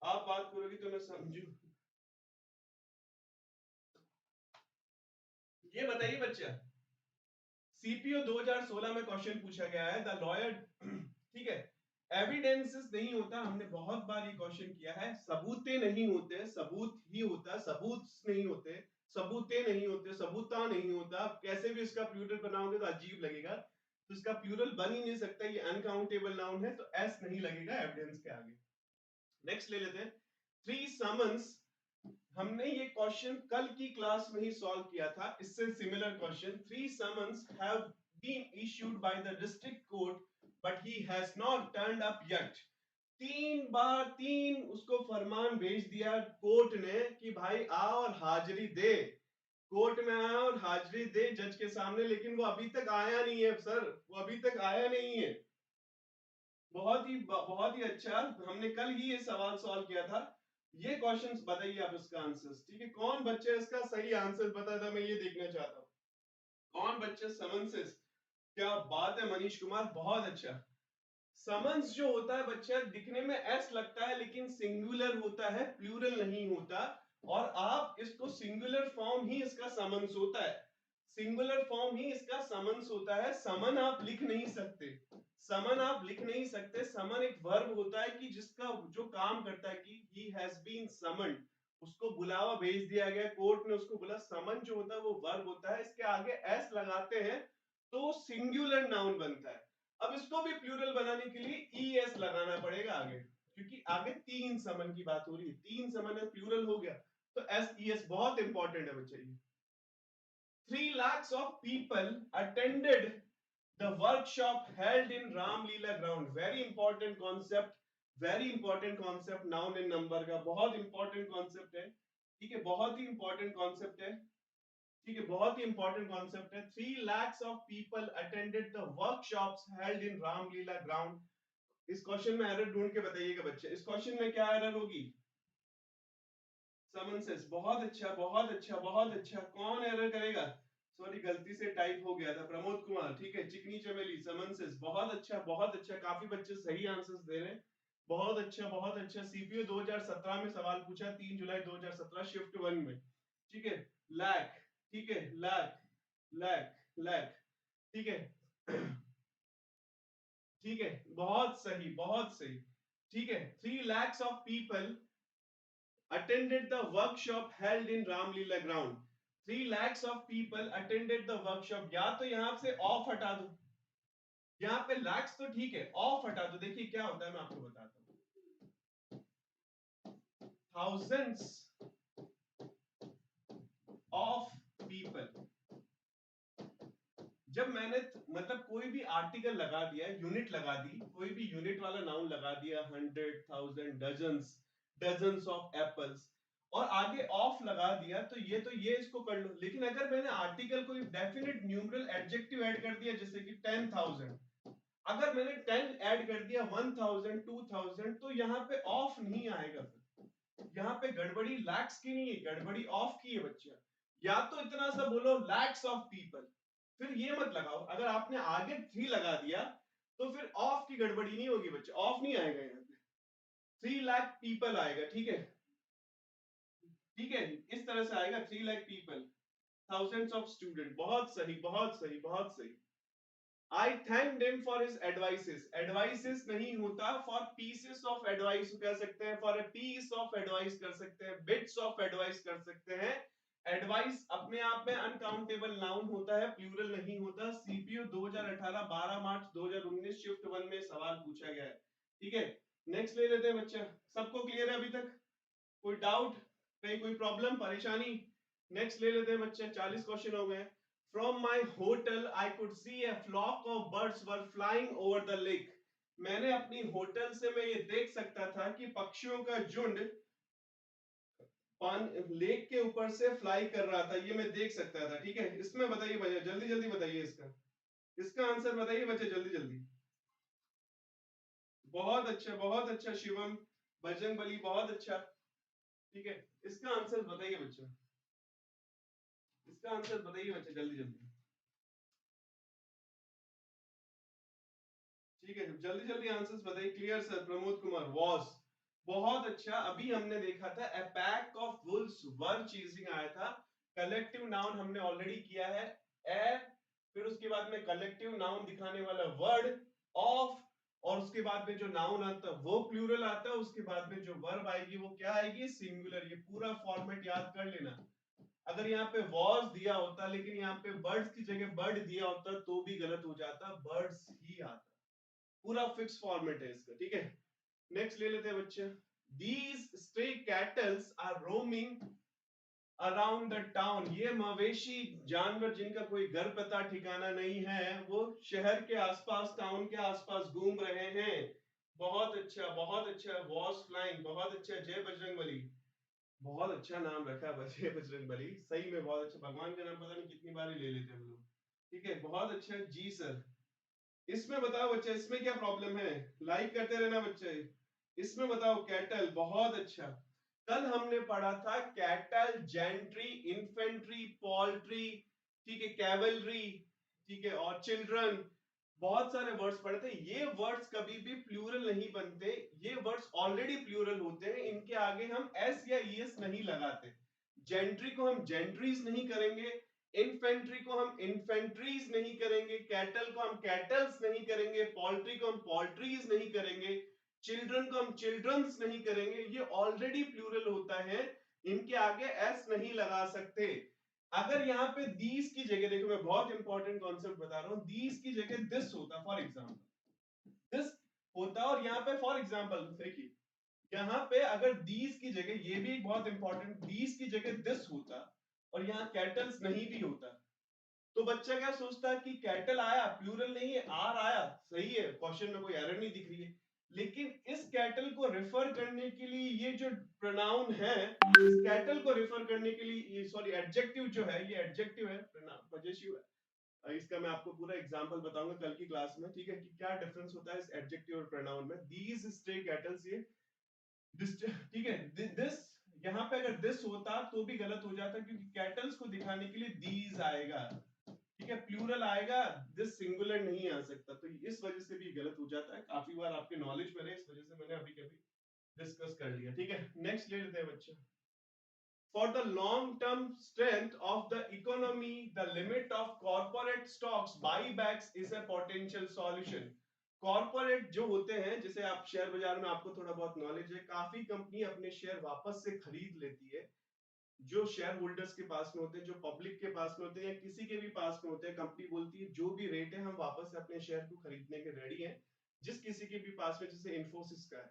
आप बात करोगे तो मैं समझू। ये बताइए बच्चा, सीपीओ 2016 में क्वेश्चन पूछा गया है, द लॉयर, ठीक है, एविडेंसेस नहीं होता, हमने बहुत बार ये क्वेश्चन किया है, सबूते नहीं होते, सबूत ही होता, सबूत नहीं होते, सबूते नहीं होते, सबूता नहीं होता। कैसे भी इसका प्लूरल बनाओगे तो अजीब लगेगा, तो इसका प्लूरल बन ही नहीं सकता, ये अनकाउंटेबल नाउन है तो एस नहीं लगेगा एविडेंस के आगे। नेक्स्ट ले लेते हैं, 3 समन्स, हमने ये क्वेश्चन कल की क्लास में ही सॉल्व किया था, इससे similar question. 3 summons have been issued by the district court but he has not turned up yet। 3 उसको फरमान भेज दिया कोर्ट ने कि भाई आ और हाजिरी दे, कोर्ट में आया और हाजिरी दे जज के सामने, लेकिन वो अभी तक आया नहीं है सर, वो अभी तक आया नहीं है। बहुत ही अच्छा, हमने कल ही ये सवाल सॉल्व किया था। ये क्वेश्चंस बताइए आप इसका आंसर्स, ठीक है, कौन बच्चे इसका सही आंसर पता था, मैं ये देखना चाहता हूँ, कौन बच्चे समन्सेस। क्या बात है मनीष कुमार, बहुत अच्छा। समन्स जो होता है बच्चा, दिखने में एस लगता है लेकिन सिंगुलर होता है, प्लूरल नहीं होता, और आप इसको सिंगुलर फॉर्म ही इसका समन्स होता है, सिंगुलर फॉर्म ही इसका समन्स होता है। समन आप लिख नहीं सकते, समन आप लिख नहीं सकते, समन एक वर्ब होता है कि जिसका जो काम करता है कि he has been summoned, उसको बुलावा भेज दिया गया, कोर्ट ने उसको बुला। समन जो होता है वो वर्ब होता है, इसके आगे एस लगाते हैं तो सिंगुलर नाउन बनता है। अब इसको भी प्लूरल बनाने के लिए ई एस लगाना पड़ेगा आगे, क्योंकि आगे 3 समन की बात हो रही है, 3 समन है, प्लूरल हो गया, तो एस ई एस बहुत इंपॉर्टेंट है बच्चे। 3 lakhs of people attended the workshop held in Ramlila ground। very important concept, very important concept, noun and number का बहुत important concept है, ठीक है, बहुत ही important concept है, ठीक है, बहुत ही important concept है। 3 lakhs of people attended the workshops held in Ramlila ground। इस क्वेश्चन में एरर ढूंढ के बताइएगा बच्चे, इस क्वेश्चन में क्या एरर होगी? समन्सेस, बहुत अच्छा, बहुत अच्छा, बहुत अच्छा, कौन एरर करेगा? सॉरी गलती से टाइप हो गया था, प्रमोद कुमार, ठीक है, चिकनी चमेली, समन्सेस, बहुत अच्छा, बहुत अच्छा, काफी बच्चे सही आंसर्स दे रहे हैं, बहुत अच्छा, बहुत अच्छा। सीपीओ 2017 में सवाल पूछा, 3 जुलाई 2017 शिफ्ट 1 में, ठीक है, लैक, ठीक है, लैक, लैक, लैक, ठीक है, ठीक है, बहुत सही, बहुत सही, ठीक है। 3 lakhs of people attended the workshop held in Ramlila ground। 3 lakhs of people attended the workshop। या तो यहां से ऑफ हटा दो, यहां पे lakhs तो ठीक है, ऑफ हटा दो, देखिए क्या होता है मैं आपको बताता हूं। thousands of people, जब मैंने मतलब कोई भी आर्टिकल लगा दिया, यूनिट लगा दी, कोई भी यूनिट वाला नाउन लगा दिया, 100, 1000, डजन्स, डजन्स ऑफ एप्पल्स, और आगे ऑफ लगा दिया, तो ये इसको कर लो। लेकिन अगर मैंने आर्टिकल कोई डेफिनेट न्यूमरल एडजेक्टिव ऐड कर दिया, जैसे कि 10,000, अगर मैंने 10 ऐड कर दिया, 1000, 2000, तो यहाँ पे ऑफ नहीं आएगा, यहाँ पे गड़बड़ी लैक्स की नहीं है, गड़बड़ी ऑफ की है बच्चा। या तो इतना सा बोलो लैक्स ऑफ पीपल, फिर ये मत लगाओ, अगर आपने आगे 3 लगा दिया तो फिर ऑफ की गड़बड़ी नहीं होगी बच्चे, ऑफ नहीं आएगा यहाँ पे, 3 लाख पीपल आएगा, ठीक है, ठीक है, इस तरह से आएगा, 3 lakh people, thousands of student, बहुत सही, बहुत सही, बहुत सही। I thanked him for his advices। advices नहीं होता, for pieces of advice कह सकते हैं, for a piece of advice कर सकते हैं, bits of advice कर सकते हैं। एडवाइस अपने आप में अनकाउंटेबल नाउन होता है, प्लूरल नहीं होता। सीपीयू 2018 12 मार्च 2019 शिफ्ट 1 में सवाल पूछा गया है, ठीक है। नेक्स्ट ले लेते हैं बच्चा, सबको क्लियर है अभी तक? कोई डाउट, कहीं कोई प्रॉब्लम, परेशानी? नेक्स्ट ले लेते हैं बच्चे, 40 क्वेश्चन हो गए। From my hotel I could see a flock of birds were flying over the lake. मैंने अपनी होटल से मैं ये देख सकता था कि पक्षियों का झुंड लेक के ऊपर से फ्लाई कर रहा था, ये मैं देख सकता था। ठीक है, इसमें बताइए बच्चे, जल्दी जल्दी बताइए इसका, इसका आंसर बताइए बच्चे, जल्दी जल्दी। बहुत अच्छा शिवम, बजरंग बली, बहुत अच्छा। ठीक है, इसका आंसर बताइए बच्चे, इसका आंसर बताइए बच्चे, जल्दी जल्दी। ठीक है, जल्दी जल्दी आंसर्स बताइए। क्लियर सर, प्रमोद कुमार, वॉस, बहुत अच्छा। अभी हमने देखा था a pack of wolves were chasing आया था, कलेक्टिव नाउन हमने ऑलरेडी किया है ए, फिर उसके बाद में कलेक्टिव नाउन दिखाने वाला वर्ड ऑफ, और उसके बाद में जो नाउन आता है वो प्लूरल आता है, उसके बाद में जो वर्ब आएगी वो क्या आएगी, सिंगुलर। ये पूरा फॉर्मेट याद कर लेना। अगर यहाँ पे वॉज दिया होता लेकिन यहाँ पे बर्ड्स की जगह बर्ड दिया होता तो भी गलत हो जाता, बर्ड्स ही आता। पूरा फिक्स फॉर्मेट है इसका। ठीक है, नेक्स्ट ले लेते हैं बच्चे। These stray cattles are roaming around the town. ये मवेशी जानवर जिनका कोई घर पता ठिकाना नहीं है, वो शहर के आसपास, टाउन के आसपास घूम रहे हैं। बहुत अच्छा, बहुत अच्छा। वॉज फ्लाइंग, बहुत अच्छा। जय बजरंग बली, बहुत अच्छा नाम रखा है जय बजरंग बली, सही में बहुत अच्छा। भगवान का नाम पता नहीं कितनी बार ही ले लेते हैं हम लोग। ठीक है, बहुत अच्छा जी सर। इसमें बताओ बच्चे, इसमें क्या प्रॉब्लम है, लाइक करते रहना बच्चे। इसमें बताओ कैटल, बहुत अच्छा। कल हमने पढ़ा था कैटल, जेंट्री, इन्फेंट्री, पोल्ट्री, ठीक है, कैवलरी, ठीक है, और चिल्ड्रन, बहुत सारे वर्ड्स पढ़े थे। ये वर्ड्स कभी भी प्लूरल नहीं बनते, ये वर्ड्स ऑलरेडी प्लूरल होते हैं, इनके आगे हम एस या ईएस नहीं लगाते। जेंट्री को हम जेंट्रीज नहीं करेंगे, इन्फेंट्री को हम इन्फेंट्रीज नहीं करेंगे, कैटल को हम कैटल्स नहीं करेंगे, पोल्ट्री को हम पोल्ट्रीज नहीं करेंगे, चिल्ड्रन को हम चिल्ड्रंस नहीं करेंगे, ये ऑलरेडी प्लूरल होता है, इनके आगे एस नहीं लगा सकते। अगर यहाँ पे दीज की जगह, देखो मैं बहुत इंपॉर्टेंट कॉन्सेप्ट बता रहा हूं, दीज की जगह दिस होता, फॉर एग्जाम्पल दिस होता, और यहाँ पे फॉर एग्जाम्पल देखिए, यहाँ पे अगर दीज की जगह, ये भी बहुत इंपॉर्टेंट, दीज की जगह दिस होता और यहाँ कैटल्स नहीं भी होता, तो बच्चा क्या सोचता कि कैटल आया, प्लूरल नहीं है, आर आया, सही है, क्वेश्चन में कोई एरर नहीं दिख रही है। लेकिन इस कैटल को रेफर करने के लिए ये जो प्रोनाउन है, इस कैटल को रेफर करने के लिए, सॉरी एडजेक्टिव जो है, ये एडजेक्टिव है, पजेसिव है। इसका मैं आपको पूरा एग्जांपल बताऊंगा कल की क्लास में, ठीक है, कि क्या डिफरेंस होता है इस एडजेक्टिव और प्रोनाउन में। दीज स्ट्रे कैटल्स, ये ठीक है, दिस, यहाँ पे अगर दिस होता तो भी गलत हो जाता, क्योंकि कैटल्स को दिखाने के लिए दीज आएगा, ठीक है, प्लूरल आएगा, दिस सिंगुलर नहीं आ सकता, तो इस वजह से भी गलत हो जाता है। काफी बार आपके नॉलेज में रहे, इस वजह से मैंने अभी कभी डिस्कस कर लिया। ठीक है, नेक्स्ट ले लेते हैं बच्चे। For the long-term strength of the economy, the limit of corporate stocks buybacks is a potential solution. Corporate जो होते हैं, जैसे आप शेयर बाजार में आपको थोड़ा बहुत नॉलेज है, काफी कंपनी अपने शेयर वापस से खरीद लेती है। जो शेयर होल्डर्स के पास में होते हैं, जो पब्लिक के पास में होते हैं, या किसी के भी पास में होते हैं, कंपनी बोलती है जो भी रेट है हम वापस से अपने शेयर को खरीदने के रेडी हैं। जिस किसी के भी पास में, जैसे इन्फोसिस का है,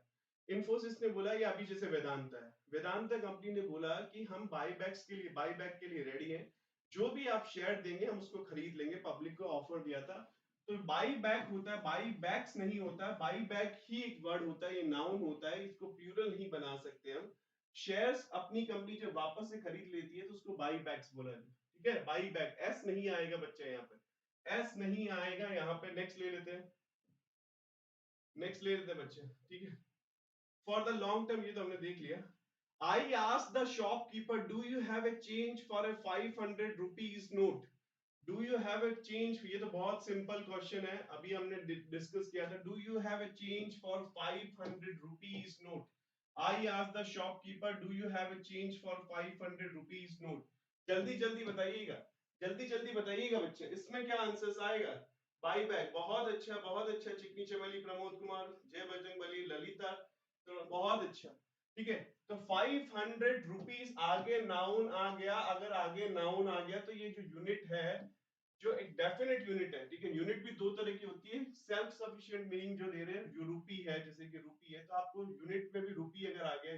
इन्फोसिस ने बोला, या अभी जैसे वेदांता है, वेदांता कंपनी ने बोला कि हम बाईबैक्स के लिए, बाईबैक के लिए रेडी हैं, जो भी आप शेयर देंगे हम उसको खरीद लेंगे। पब्लिक को ऑफर दिया था। तो बाई बैक होता है, बाई बैक्स नहीं होता, बाई बैक ही एक वर्ड होता है, ये नाउन होता है, इसको प्लूरल नहीं बना सकते हम। शेयर्स अपनी कंपनी जब वापस से खरीद लेती है तो उसको बाई बैक्स बोला जाता है। ठीक है, बाई बैक, एस नहीं आएगा बच्चे, यहाँ पे एस नहीं आएगा यहाँ पे। नेक्स्ट ले लेते हैं, नेक्स्ट ले लेते हैं बच्चे। ठीक है, फॉर द लॉन्ग टर्म, ये तो हमने देख लिया। I ask the shopkeeper, do you have a change for a 500 rupees note. Do you have a change, ये तो बहुत सिंपल क्वेश्चन है, अभी हमने डिस्कस किया था। Do you have a change for 500 rupees note. I ask the shopkeeper, do you have a change for 500 rupees note. जल्दी जल्दी बताइएगा, जल्दी जल्दी बताइएगा बच्चे, इसमें क्या आंसर आएगा। बाई बैक, बहुत अच्छा, बहुत अच्छा। चिकनी चमेली, प्रमोद कुमार, जय बजरंग बली, ललिता, तो बहुत अच्छा। ठीक है, तो 500 रुपीज, आगे नाउन आ गया, अगर आगे नाउन आ गया तो ये जो यूनिट है, जो एक डेफिनेट यूनिट है, ठीक है, यूनिट भी दो तरह की होती है। सेल्फ सफिशिएंट मीनिंग जो दे रहे हैं, जो रूपी है, जैसे कि रूपी है, तो आपको यूनिट में भी रूपी अगर आ गया,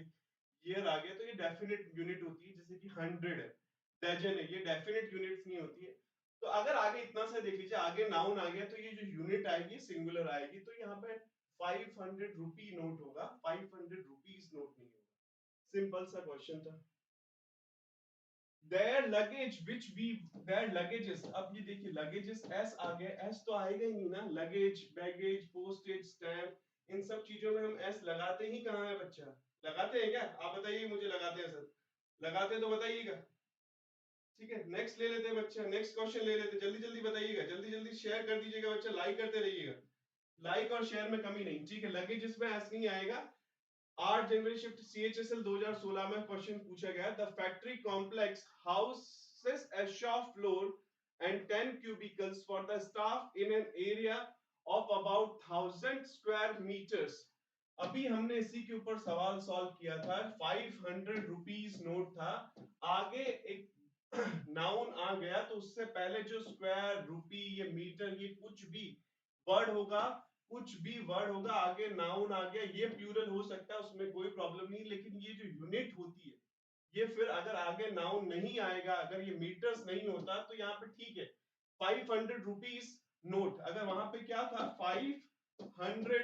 ईयर आ गया, तो ये डेफिनेट यूनिट होती है, जैसे कि 100 है। डजन है, ये डेफिनेट यूनिट्स नहीं होती है। तो अगर आगे इतना सा देख लीजिए, आगे नाउन आ गया तो ये जो यूनिट आएगी सिंगुलर आएगी, तो यहाँ पे 500 रुपी नोट होगा, 500 रुपीज नोट नहीं होगा। सिंपल सा क्वेश्चन था। their luggage which we their luggages, अब ये देखिए लगेजेस एस आ गया, एस तो आएगा ही नहीं ना, लगेज, बैगेज, पोस्टेज, स्टैम्प, इन सब चीजों में हम एस लगाते ही कहाँ है बच्चा? लगाते हैं क्या? आप बताइए, मुझे लगाते हैं सर, लगाते हैं तो बताइएगा। ठीक है, नेक्स्ट ले लेते हैं बच्चा, नेक्स्ट क्वेश्चन ले लेते हैं, जल्दी जल्दी बताइएगा, जल्दी जल्दी शेयर कर दीजिएगा बच्चा, लाइक करते रहिएगा, लाइक और शेयर में कमी नहीं। ठीक है, लगेज इसमें एस नहीं आएगा। 8 जनवरी शिफ्ट CHSL 2016 में क्वेश्चन पूछा गया, the factory complex houses a shop floor and 10 cubicles for the staff in an area of about 1000 square meters। अभी हमने इसी के ऊपर सवाल सॉल्व किया था, 500 रुपीज नोट था, आगे एक नाउन आ गया तो उससे पहले जो स्क्वायर, रुपी, ये मीटर, ये कुछ भी वर्ड होगा, कुछ भी वर्ड होगा, आगे नाउन आ गया, ये प्लूरल हो सकता है, उसमें कोई प्रॉब्लम नहीं, लेकिन ये जो यूनिट होती है, ये फिर अगर आगे नाउन नहीं आएगा, अगर ये मीटर्स नहीं होता तो यहाँ पे ठीक है, 500 रुपीज नोट, अगर वहां पे क्या था, 500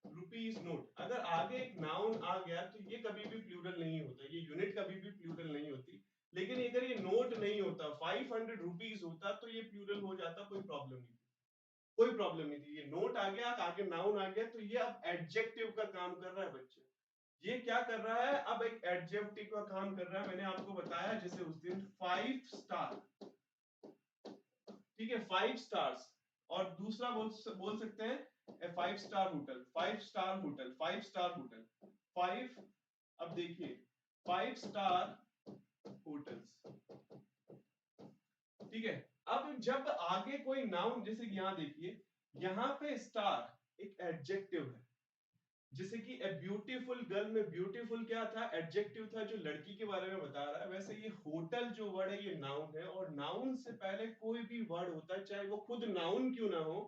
रुपीज नोट, अगर आगे एक नाउन आ गया तो ये कभी भी प्लूरल नहीं होता, ये यूनिट कभी भी प्लूरल नहीं होती। लेकिन अगर ये नोट नहीं होता, 500 रुपीज होता, तो ये प्लूरल हो जाता, कोई प्रॉब्लम नहीं, कोई प्रॉब्लम नहीं थी। ये नोट आ गया, आगे नाउन आ गया, तो ये अब एडजेक्टिव का काम कर रहा है बच्चे। ये क्या कर रहा है, अब एक एडजेक्टिव का काम कर रहा है। मैंने आपको बताया जैसे उस दिन 5 स्टार, ठीक है, 5 स्टार्स, और दूसरा बोल सकते हैं 5 star hotel, 5 star hotel, 5 star hotel, 5, अब देखिए 5 स्टार होटल्स, ठीक है। अब जब आगे कोई नाउन, जैसे कि यहां देखिए, यहां पे स्टार एक एडजेक्टिव है, जैसे कि ए ब्यूटीफुल गर्ल में ब्यूटीफुल क्या था, एडजेक्टिव था जो लड़की के बारे में बता रहा है, वैसे ये होटल जो वर्ड है ये नाउन है, और नाउन से पहले कोई भी वर्ड होता है, चाहे वो खुद नाउन क्यों ना हो,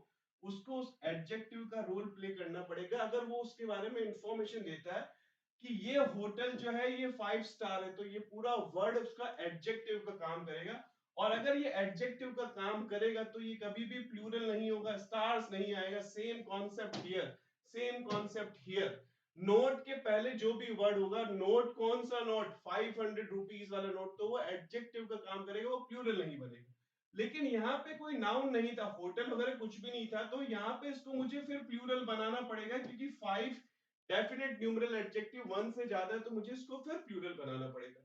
उसको उस एडजेक्टिव का रोल प्ले करना पड़ेगा। अगर वो उसके बारे में इंफॉर्मेशन देता है कि ये होटल जो है ये 5 स्टार है, तो ये पूरा वर्ड उसका एडजेक्टिव का काम करेगा, और अगर ये एडजेक्टिव का काम करेगा तो ये कभी भी प्लूरल नहीं होगा, स्टार्स नहीं आएगा। Same concept here, same concept here, note के पहले जो भी वर्ड होगा, नोट कौन सा नोट, 500 रुपीज वाला नोट, तो वो एडजेक्टिव का काम करेगा, वो प्लूरल नहीं बनेगा। लेकिन यहाँ पे कोई नाउन नहीं था, होटल वगैरह कुछ भी नहीं था, तो यहाँ पे इसको मुझे फिर प्लूरल बनाना पड़ेगा, क्योंकि 5 डेफिनेट न्यूमरल एडजेक्टिव 1 से ज्यादा है, तो मुझे इसको फिर प्लूरल बनाना पड़ेगा।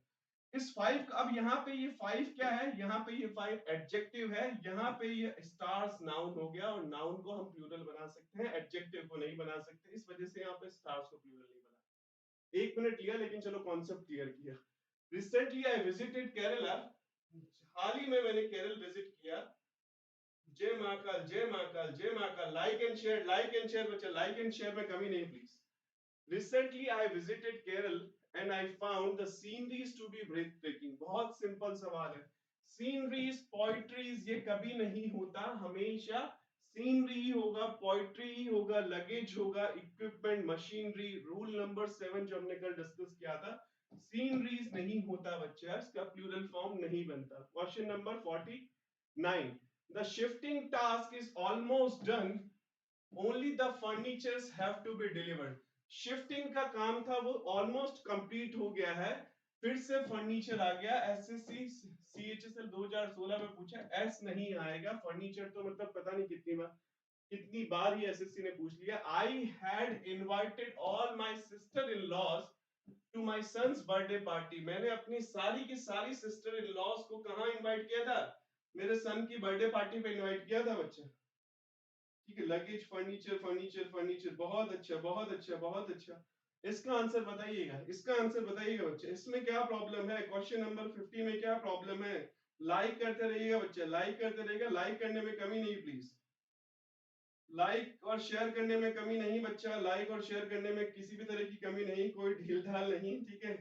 इस 5, अब यहाँ पे ये 5 क्या है, यहाँ पे ये 5 एडजेक्टिव है, यहाँ पे ये स्टार्स नाउन हो गया, और नाउन को हम प्लूरल बना सकते हैं, एडजेक्टिव को नहीं बना सकते, इस वजह से यहाँ पे स्टार्स को प्लूरल नहीं बना। 1 मिनट लिया, लेकिन चलो कॉन्सेप्ट क्लियर किया। रिसेंटली आई विजिटेड केरला, हाल ही में मैंने केरल विजिट किया। जय महाकाल, जय महाकाल, जय Mahakal, like and share, like and share बच्चा, लाइक एंड शेयर में कमी नहीं please. Recently I visited Kerala and I found the sceneries to be breathtaking। बहुत सिंपल सवाल है, सीनरीज, पोइट्रीज ये कभी नहीं होता, हमेशा सीनरी ही होगा, पोइट्री ही होगा, लगेज होगा, इक्विपमेंट, मशीनरी। रूल नंबर 7 जो हमने कल डिस्कस किया था, सीनरीज नहीं होता बच्चा, इसका प्लूरल फॉर्म नहीं बनता। Question number 49, the shifting task is almost done, only the furnitures have to be delivered। Shifting का काम था वो ऑलमोस्ट कंप्लीट हो गया है, फिर से फर्नीचर आ गया। एसएससी सीएचएसएल 2016 में पूछा, एस नहीं आएगा, फर्नीचर तो मतलब पता नहीं कितनी बार ही एसएससी ने पूछ लिया। I had invited all my sister in laws to my son's birthday party. मैंने अपनी सारी की सारी सिस्टर इन लॉज को कहां इनवाइट किया था, मेरे सन की बर्थडे पार्टी पे इनवाइट किया था बच्चा। ठीक है, लगेज, फर्नीचर, फर्नीचर, फर्नीचर, बहुत अच्छा, बहुत अच्छा, बहुत अच्छा। इसका आंसर बताइएगा, इसका आंसर बताइएगा बच्चे, इसमें क्या प्रॉब्लम है, क्वेश्चन नंबर 50 में क्या प्रॉब्लम है। लाइक करते रहिएगा बच्चे, लाइक करते रहिएगा, लाइक करने में कमी नहीं प्लीज, लाइक और शेयर करने में कमी नहीं बच्चा, लाइक और शेयर करने में किसी भी तरह की कमी नहीं, कोई ढील ढाल नहीं, ठीक है।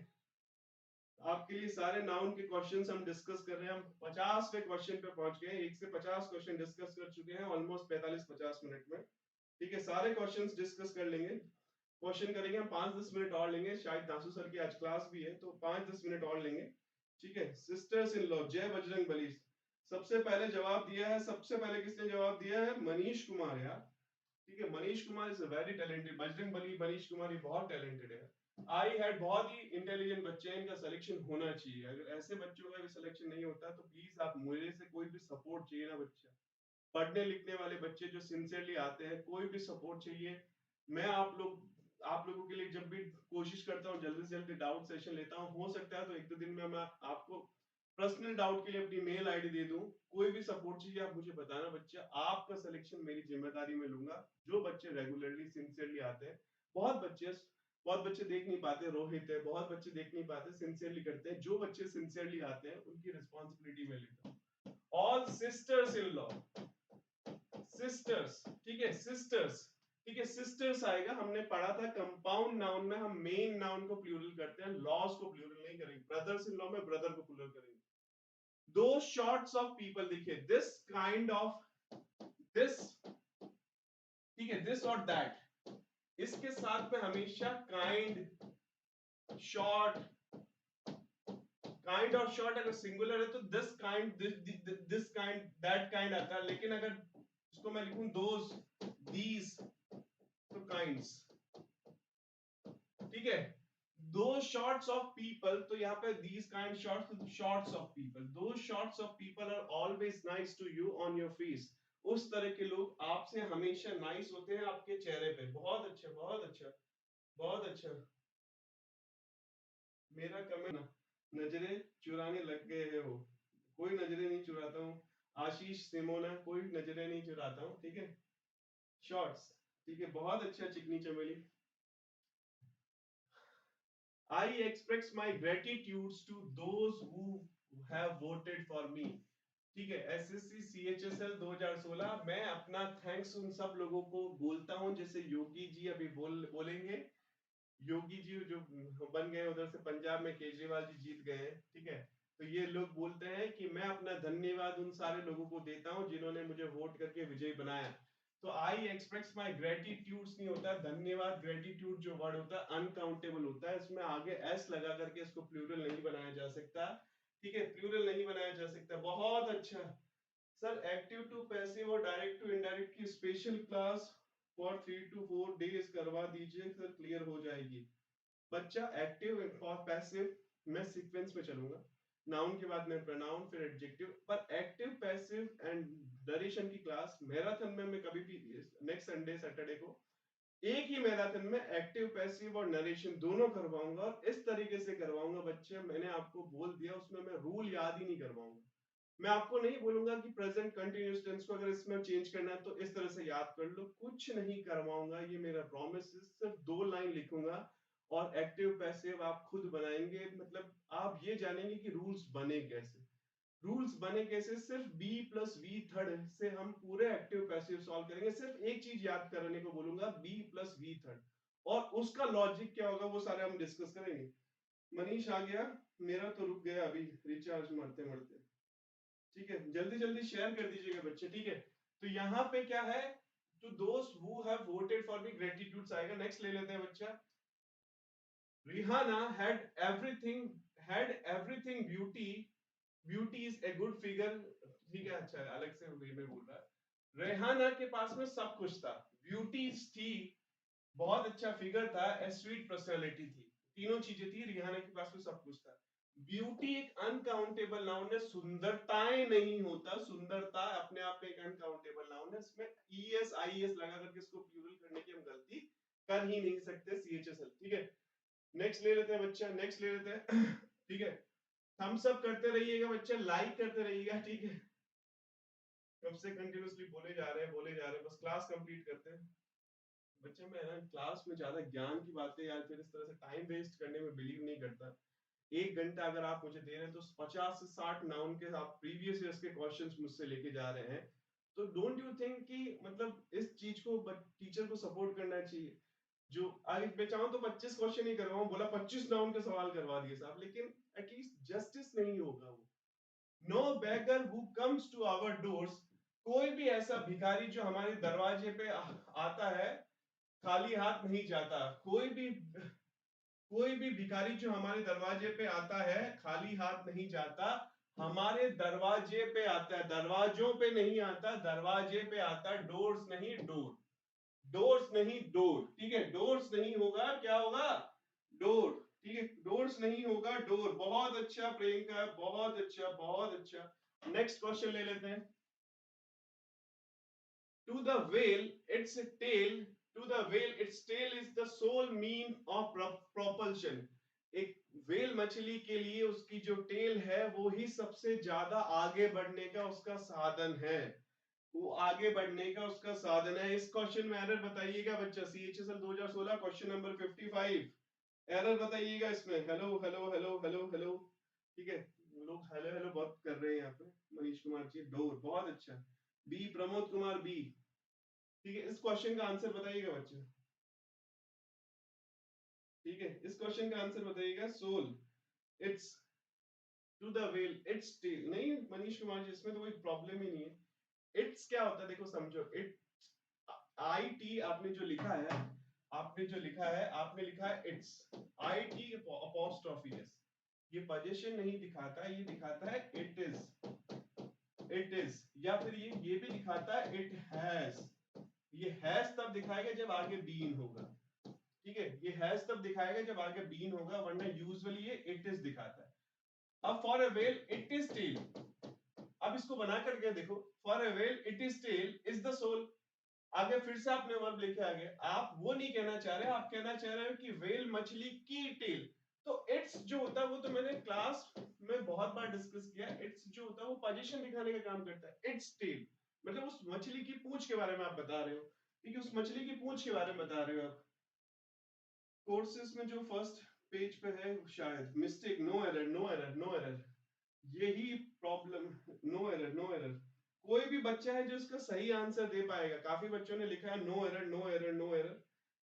आपके लिए सारे नाउन के क्वेश्चंस हम डिस्कस कर रहे हैं, हम 50वें क्वेश्चन पे पहुंच गए, 1 से 50 क्वेश्चन डिस्कस कर चुके हैं ऑलमोस्ट 45-50 मिनट में, ठीक है, सारे क्वेश्चंस डिस्कस कर लेंगे। क्वेश्चन करेंगे हम 5-10 मिनट और लेंगे, शायद दासू सर की आज क्लास भी है तो 5-10 मिनट और लेंगे, ठीक है। सिस्टर्स इन लॉ, जय बजरंग बली। सबसे पहले जवाब दिया है, सबसे पहले किसने जवाब दिया है? मनीष कुमार यार, ठीक है। Manish Kumar is very talented. Bajrang Bali, Manish Kumar ये बहुत टैलेंटेड है। आई हैड बहुत ही इंटेलिजेंट बच्चे हैं, इनका सिलेक्शन होना चाहिए। अगर ऐसे बच्चों का भी सिलेक्शन नहीं होता तो प्लीज आप मुझे से कोई भी सपोर्ट चाहिए ना बच्चा, पढ़ने लिखने वाले बच्चे जो सिंसियरली आते हैं, कोई भी सपोर्ट चाहिए। मैं आप लोगों के लिए जब भी कोशिश करता हूँ जल्दी से जल्दी डाउट सेशन लेता हूँ, हो सकता है तो 1-2 दिन में मैं आपको पर्सनल डाउट के लिए अपनी मेल आईडी दे दूं। कोई भी सपोर्ट चाहिए आप मुझे बताना बच्चा, आपका सिलेक्शन मेरी जिम्मेदारी में लूंगा। जो बच्चे रेगुलरली सिंसियरली आते हैं, बहुत बच्चे देख नहीं पाते, रोहित है, बहुत बच्चे देख नहीं पाते, सिंसियरली करते हैं। जो बच्चे सिंसियरली आते हैं उनकी रिस्पॉन्सिबिलिटी में लेता हूँ। All sisters in law, sisters, ठीक है, सिस्टर्स, ठीक है, सिस्टर्स आएगा। हमने पढ़ा था कंपाउंड नाउन में हम मेन नाउन को प्लूरल करते हैं, लॉज को प्लूरल नहीं करेंगे। ब्रदर्स इन लॉ में ब्रदर को प्लूरल करेंगे। दो शॉर्ट्स ऑफ पीपल, देखिए दिस काइंड ऑफ, दिस, ठीक है, दिस और दैट, इसके साथ में हमेशा काइंड, शॉर्ट, काइंड और शॉर्ट अगर सिंगुलर है तो this kind, this kind, that kind आता है। लेकिन अगर इसको मैं लिखूं दोस, दीज, तो काइंड्स, ठीक है। दो शॉर्ट्स ऑफ पीपल, तो यहाँ पे these kind sorts, sorts of people, दो sorts of people are always nice to you on your face. उस तरह के लोग आपसे हमेशा नाइस होते हैं आपके चेहरे पे। बहुत अच्छा, बहुत अच्छा, बहुत अच्छा। मेरा कमेंट, नजरें चुराने लग गए है वो, कोई नजरें नहीं चुराता हूँ। आशीष सिमोना, कोई नजरें नहीं चुराता हूँ, ठीक है। शॉर्ट्स, ठीक है, बहुत अच्छा चिकनी चमेली। I express my gratitude to those who have voted for me, ठीक है। एसएससी सीएचएसएल 2016, मैं अपना थैंक्स उन सब लोगों को बोलता हूं, जैसे योगी जी अभी बोलेंगे। योगी जी जो बन गए उधर से पंजाब में, केजरीवाल जी जीत गए हैं, ठीक है। तो ये लोग बोलते हैं कि मैं अपना धन्यवाद उन सारे लोगों को देता हूं जिन्होंने मुझे वोट करके विजयी बनाया। तो आई एक्सप्रेस माई ग्रेटिट्यूड नहीं होता धन्यवाद, ग्रेटिट्यूड जो वर्ड होता है अनकाउंटेबल होता है, इसमें आगे एस लगा करके इसको प्लूरल नहीं बनाया जा सकता, ठीक है, प्लूरल नहीं बनाया जा सकता। बहुत अच्छा सर, एक्टिव टू पैसिव और डायरेक्ट टू इनडायरेक्ट की special class for 3 to 4 days करवा दीजिए सर, क्लियर हो जाएगी। बच्चा एक्टिव और पैसिव मैं सीक्वेंस में चलूंगा, नाउन के बाद में प्रोनाउन फिर एडजेक्टिव, पर एक्टिव पैसिव एंड डरेशन की क्लास मैराथन में मैं कभी भी नेक्स्ट संडे सैटरडे को एक ही मैराथन में एक्टिव पैसिव और नरेशन दोनों करवाऊंगा, और इस तरीके से करवाऊंगा बच्चे, मैंने आपको बोल दिया, उसमें मैं रूल याद ही नहीं करवाऊंगा। मैं आपको नहीं बोलूंगा कि प्रेजेंट कंटिन्यूअस टेंस को अगर इसमें चेंज करना है तो इस तरह से याद कर लो, कुछ नहीं करवाऊंगा, ये मेरा प्रॉमिस है। सिर्फ 2 लाइन लिखूंगा और एक्टिव पैसिव आप खुद बनाएंगे, मतलब आप ये जानेंगे कि रूल्स बने कैसे। रूल्स बने कैसे, सिर्फ बी प्लस वी थर्ड से हम पूरे एक्टिव पैसिव सॉल्व करेंगे। सिर्फ एक चीज याद करने को बोलूंगा, बी प्लस वी थर्ड, और उसका लॉजिक क्या होगा वो सारे हम डिस्कस करेंगे। मनीष आ गया, मेरा तो रुक गया अभी रिचार्ज मारते मारते, ठीक है। जल्दी जल्दी शेयर कर दीजिएगा बच्चे, ठीक है। तो यहाँ पे क्या है, to those who have voted for me gratitudes आएगा। नेक्स्ट ले लेते हैं बच्चा। Rihanna had everything beauty is a good figure, ठीक है। अच्छा अलग से वे में बोल रहा है। रेहाना के पास में सब कुछ था, ब्यूटीज थी, बहुत अच्छा फिगर था, ए स्वीट पर्सनालिटी थी, तीनों चीजें थी, रिहाना के पास में सब कुछ था। ब्यूटी एक अनकाउंटेबल नाउन है, सुंदरताएं नहीं होता, सुंदरता अपने आप में एक अनकाउंटेबल नाउन है। इसमें ईएस आईएस लगा करके इसको प्लूरल करने की हम गलती कर ही नहीं सकते, सीएचएसएल, ठीक है। नेक्स्ट ले लेते हैं बच्चा, नेक्स्ट ले लेते हैं ठीक है। थम्स अप करते रहिएगा बच्चा, लाइक करते रहिएगा, ठीक है। कब से कंटिन्यूअसली बोले जा रहे हैं, बस क्लास कंप्लीट करते हैं बच्चे। मैं ना क्लास में ज्यादा ज्ञान की बातें या फिर इस तरह से टाइम वेस्ट करने में बिलीव नहीं करता। 1 घंटा अगर आप मुझे दे रहे हैं तो 50 से 60 नाउन के आप प्रीवियस ईयर्स के क्वेश्चंस मुझसे लेके जा रहे हैं, तो डोंट यू थिंक कि मतलब इस चीज को टीचर को सपोर्ट करना चाहिए। जो आज मैं चाहूं तो 25 क्वेश्चन ही करवाऊं, बोला 25 नाउन के सवाल करवा दिए साहब, लेकिन एटलीस्ट जस्टिस नहीं होगा वो। No beggar who comes to our doors, कोई भी ऐसा भिखारी जो हमारे दरवाजे पे आता है, खाली हाथ नहीं जाता। कोई भी भिखारी जो हमारे दरवाजे पे आता है खाली हाथ नहीं जाता, हमारे दरवाजे पे आता है, दरवाजों पे नहीं आता, दरवाजे पे आता है। डोर्स नहीं डोर, डोर्स नहीं डोर, ठीक है, डोर्स नहीं होगा, क्या होगा, डोर, ठीक है, डोर्स नहीं होगा, डोर। बहुत अच्छा प्रियंका, बहुत अच्छा, बहुत अच्छा। नेक्स्ट क्वेश्चन ले लेते हैं। To the whale, its tail, to the whale, its tail is the sole mean of propulsion. एक whale मछली के लिए उसकी जो टेल है वो ही सबसे ज्यादा आगे बढ़ने का उसका साधन है, वो आगे बढ़ने का उसका साधन है। इस क्वेश्चन में एरर बताइएगा बच्चा, CHSL 2016 क्वेश्चन नंबर 55, एरर बताइएगा इसमें। Hello hello hello hello hello, ठीक है, लोग हेलो हेलो बहुत कर रहे हैं यहाँ पे। मनीष कुमार जी डोर, बहुत अच्छा। बी, प्रमोद कुमार बी, ठीक है। इस क्वेश्चन का आंसर बताइएगा बच्चे, ठीक है, इस क्वेश्चन का आंसर बताइएगा। Soul, it's, to the whale its tail, नहीं मनीष कुमार जी इसमें तो कोई प्रॉब्लम ही नहीं है। इट्स क्या होता है देखो समझो, इट, आई टी आपने जो लिखा है, आपने जो लिखा है, आपने लिखा है it's, I T apostrophe S, ये पोजीशन नहीं दिखाता, ये दिखाता है इट इज, इट इज। या फिर ये भी दिखाता है इट हैज, ये हैज तब दिखाएगा जब आगे बीन होगा, ठीक है, ये हैज तब दिखाएगा जब आगे बीन होगा, वरना यूजुअली ये इट इज दिखाता है। अब for a whale it is tail, अब इसको बना करके देखो, for a whale it is tail is the soul. आगे फिर से आपने वर्ब लिखे, आगे आप वो नहीं कहना चाह रहे, आप कहना चाह रहे हो कि व्हेल मछली की टेल। तो इट्स जो होता है वो तो मैंने क्लास में बहुत बार डिस्कस किया, इट्स जो होता है वो पोजीशन दिखाने का काम करता है। इट्स टेल मतलब उस मछली की पूंछ के बारे में आप बता रहे हो, ठीक है, उस मछली की पूंछ के बारे में बता रहे हो आप। कोर्सेज में जो फर्स्ट पेज पे है शायद mistake, no error, no error, no error, यही problem, no error, no error. कोई भी बच्चा है जो इसका सही आंसर दे पाएगा, काफी बच्चों ने लिखा है no error, no error, no error,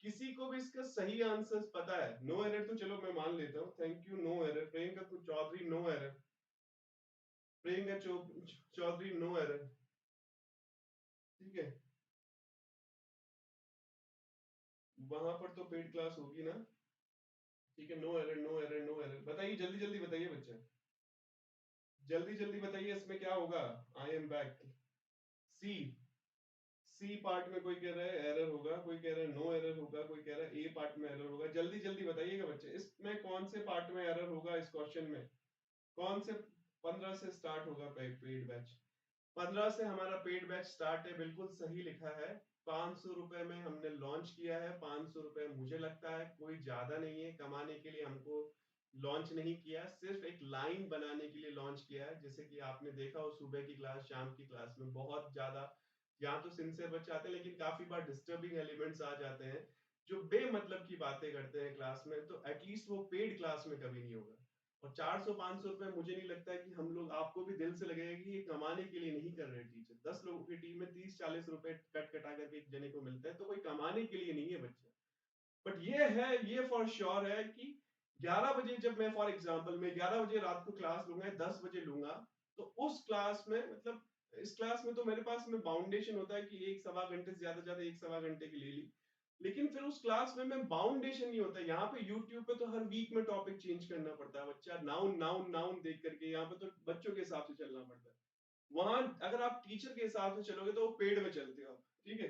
किसी को भी इसका सही आंसर पता है? नो एरर तो चलो मैं मान लेता हूँ, thank you, no error. Priyanka Chaudhary no error, Priyanka Chaudhary no error, ठीक है, वहां पर तो पेड क्लास होगी ना, ठीक है, no error, no error, no error. बताइए जल्दी जल्दी बताइए बच्चे, जल्दी जल्दी बताइए इसमें क्या होगा। I am back. C, C part में कोई कह रहा है एरर होगा, कोई कह रहा है नो एरर होगा, कोई कह रहा है ए पार्ट में एरर होगा। जल्दी जल्दी बताइएगा बच्चे, इसमें कौन से पार्ट में एरर होगा इस क्वेश्चन में, कौन से 15 से स्टार्ट होगा पेड बैच, 15 से हमारा पेड बैच स्टार्ट है, बिल्कुल सही लिखा है। 500 रुपए में हमने लॉन्च किया है, 500 रुपए मुझे लगता है कोई ज्यादा नहीं है, कमाने के लिए हमको लॉन्च नहीं किया, सिर्फ एक लाइन बनाने के लिए लॉन्च किया है। जैसे कि आपने देखा हो सुबह की क्लास, शाम की क्लास में बहुत ज्यादा यहाँ तो सिंसियर बच्चे आते हैं, लेकिन काफी बार डिस्टर्बिंग एलिमेंट्स आ जाते हैं जो बेमतलब की बातें करते हैं क्लास में, तो एटलीस्ट वो पेड क्लास में कभी नहीं होगा। और 400-500 रुपए मुझे नहीं लगता है कि हम लोग, आपको भी दिल से लगेगा कि ये कमाने के लिए नहीं कर रहे टीचर। 10 लोगों की टीम में 30-40 रुपए कट कटा करके एक जने को मिलता है, तो कोई कमाने के लिए नहीं है बच्चे। बट ये है, ये फॉर श्योर है कि 11 बजे जब मैं, फॉर एग्जांपल मैं 11 बजे रात को क्लास लूंगा, 10 बजे लूंगा, तो उस क्लास में मतलब इस क्लास में तो मेरे पास में बाउंडेशन होता है कि एक सवा घंटे से ज्यादा एक सवा घंटे की ले ली, लेकिन फिर उस क्लास में मैं बाउंडेशन नहीं होता। यहाँ पे यूट्यूब पे तो हर वीक में टॉपिक चेंज करना पड़ता है, बच्चा नाउन नाउन नाउन देख करके, यहाँ पे तो बच्चों के हिसाब से चलना पड़ता है। वहां अगर आप टीचर के हिसाब से चलोगे तो वो पेड़ में चलते हो आप, ठीक है।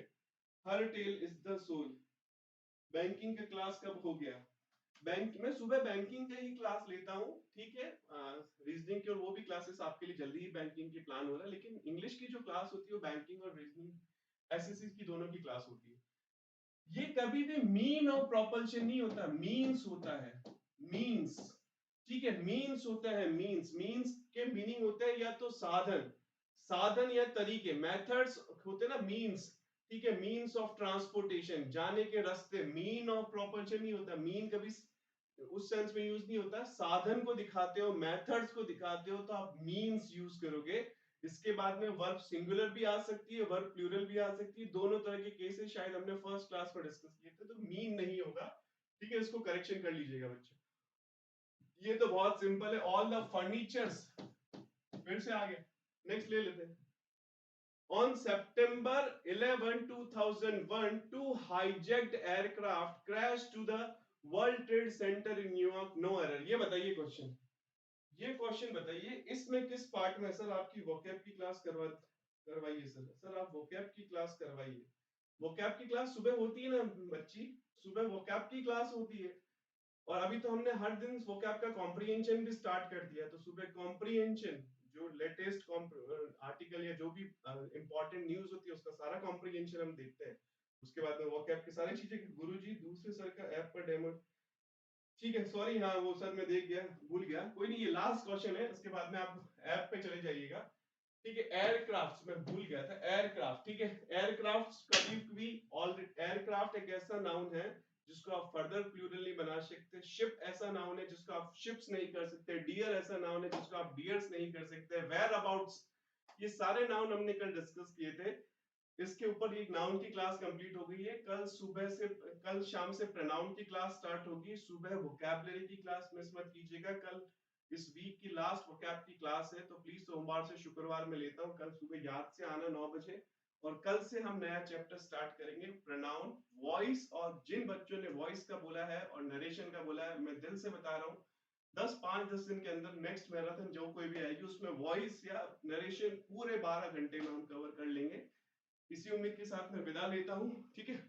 Her tail is the soul. Banking का क्लास कब हो गया? बैंक मैं सुबह बैंकिंग का ही क्लास लेता हूँ, ठीक है, रीजनिंग की, और वो भी क्लासेस आपके लिए जल्दी ही बैंकिंग की प्लान हो रहा है, लेकिन इंग्लिश की जो क्लास होती है वो बैंकिंग और रीजनिंग एसएससी की दोनों की क्लास होती है। ये कभी भी मीन और प्रोपल्शन नहीं होता, मीन्स होता है, मीन्स, ठीक है, मीन्स होता है, मीन्स, मीन्स के मीनिंग होते हैं या तो साधन, साधन या तरीके, मेथड्स होते ना मीन्स, ठीक है, मीन्स ऑफ ट्रांसपोर्टेशन, जाने के रास्ते। मीन ऑफ प्रोपल्शन नहीं होता, मीन कभी उस सेंस में यूज नहीं होता। साधन को दिखाते हो, मेथड्स को दिखाते हो, तो आप मीन्स यूज करोगे। इसके बाद में वर्ब सिंगुलर भी आ सकती है, वर्ब प्लूरल भी आ सकती है, दोनों तरह के केसेस शायद हमने फर्स्ट क्लास में डिस्कस किए थे, तो मीन नहीं होगा, ठीक है, इसको करेक्शन कर लीजिएगा बच्चे। ये तो बहुत सिंपल है, ऑल द फर्नीचर्स, फिर से आगे नेक्स्ट ले लेते हैं। On September 11, 2001, two hijacked aircraft crashed to the World Trade Center in New York. No error. ये बताइए क्वेश्चन, ये क्वेश्चन बताइए इसमें किस पार्ट में सर आपकी वोकैब की क्लास करवाइए सर आप वोकैब की क्लास करवाइए। वोकैब की क्लास सुबह होती है ना बच्ची, सुबह वोकैब की क्लास होती है। और अभी तो हमने हर दिन वोकैब का कॉम्प्रिहेंशन भी स्टार्ट कर दिया, तो सुबह कॉम्प्रिहेंशन जो लेटेस्ट आर्टिकल या जो भी इंपॉर्टेंट न्यूज होती है उसका सारा कॉम्प्रिहेंशन हम देखते हैं। उसके बाद में वोकैब की सारी चीजें। गुरुजी दूसरे सर का ऐप पर डेमो, ठीक है सॉरी, हाँ वो सर मैं देख गया, भूल गया, कोई नहीं, ये लास्ट क्वेश्चन है, उसके बाद में आप ऐप पे चले जाइएगा। ठीक है, एयरक्राफ्ट मैं भूल गया था, एयरक्राफ्ट, ठीक है, एयरक्राफ्ट कभी भी ऑलरेडी, एयरक्राफ्ट एक ऐसा नाउन है जिसको आप फर्दर प्लूरल नहीं बना सकते, शिप ऐसा नाउन है जिसको आप शिप्स नहीं कर सकते, डियर ऐसा नाउन है जिसको आप डियर्स नहीं कर सकते, वेयर अबाउट्स, ये सारे नाउन हमने कल डिस्कस किए थे। इसके ऊपर एक नाउन की क्लास कंप्लीट हो गई है। कल सुबह से, कल शाम से प्रोनाउन की क्लास स्टार्ट होगी, सुबह वोकैबुलरी की क्लास मिस मत कीजिएगा। कल इस वीक की लास्ट वोकैब की क्लास है, तो प्लीज सोमवार से शुक्रवार में लेता हूँ, कल सुबह याद से आना 9 बजे। और कल से हम नया चैप्टर स्टार्ट करेंगे, प्रोनाउन, वॉइस। और जिन बच्चों ने वॉइस का बोला है और नरेशन का बोला है, मैं दिल से बता रहा हूँ 5-10 दिन के अंदर नेक्स्ट मैराथन जो कोई भी आएगी उसमें वॉइस या नरेशन पूरे 12 घंटे में हम कवर कर लेंगे। इसी उम्मीद के साथ मैं विदा लेता हूँ, ठीक है।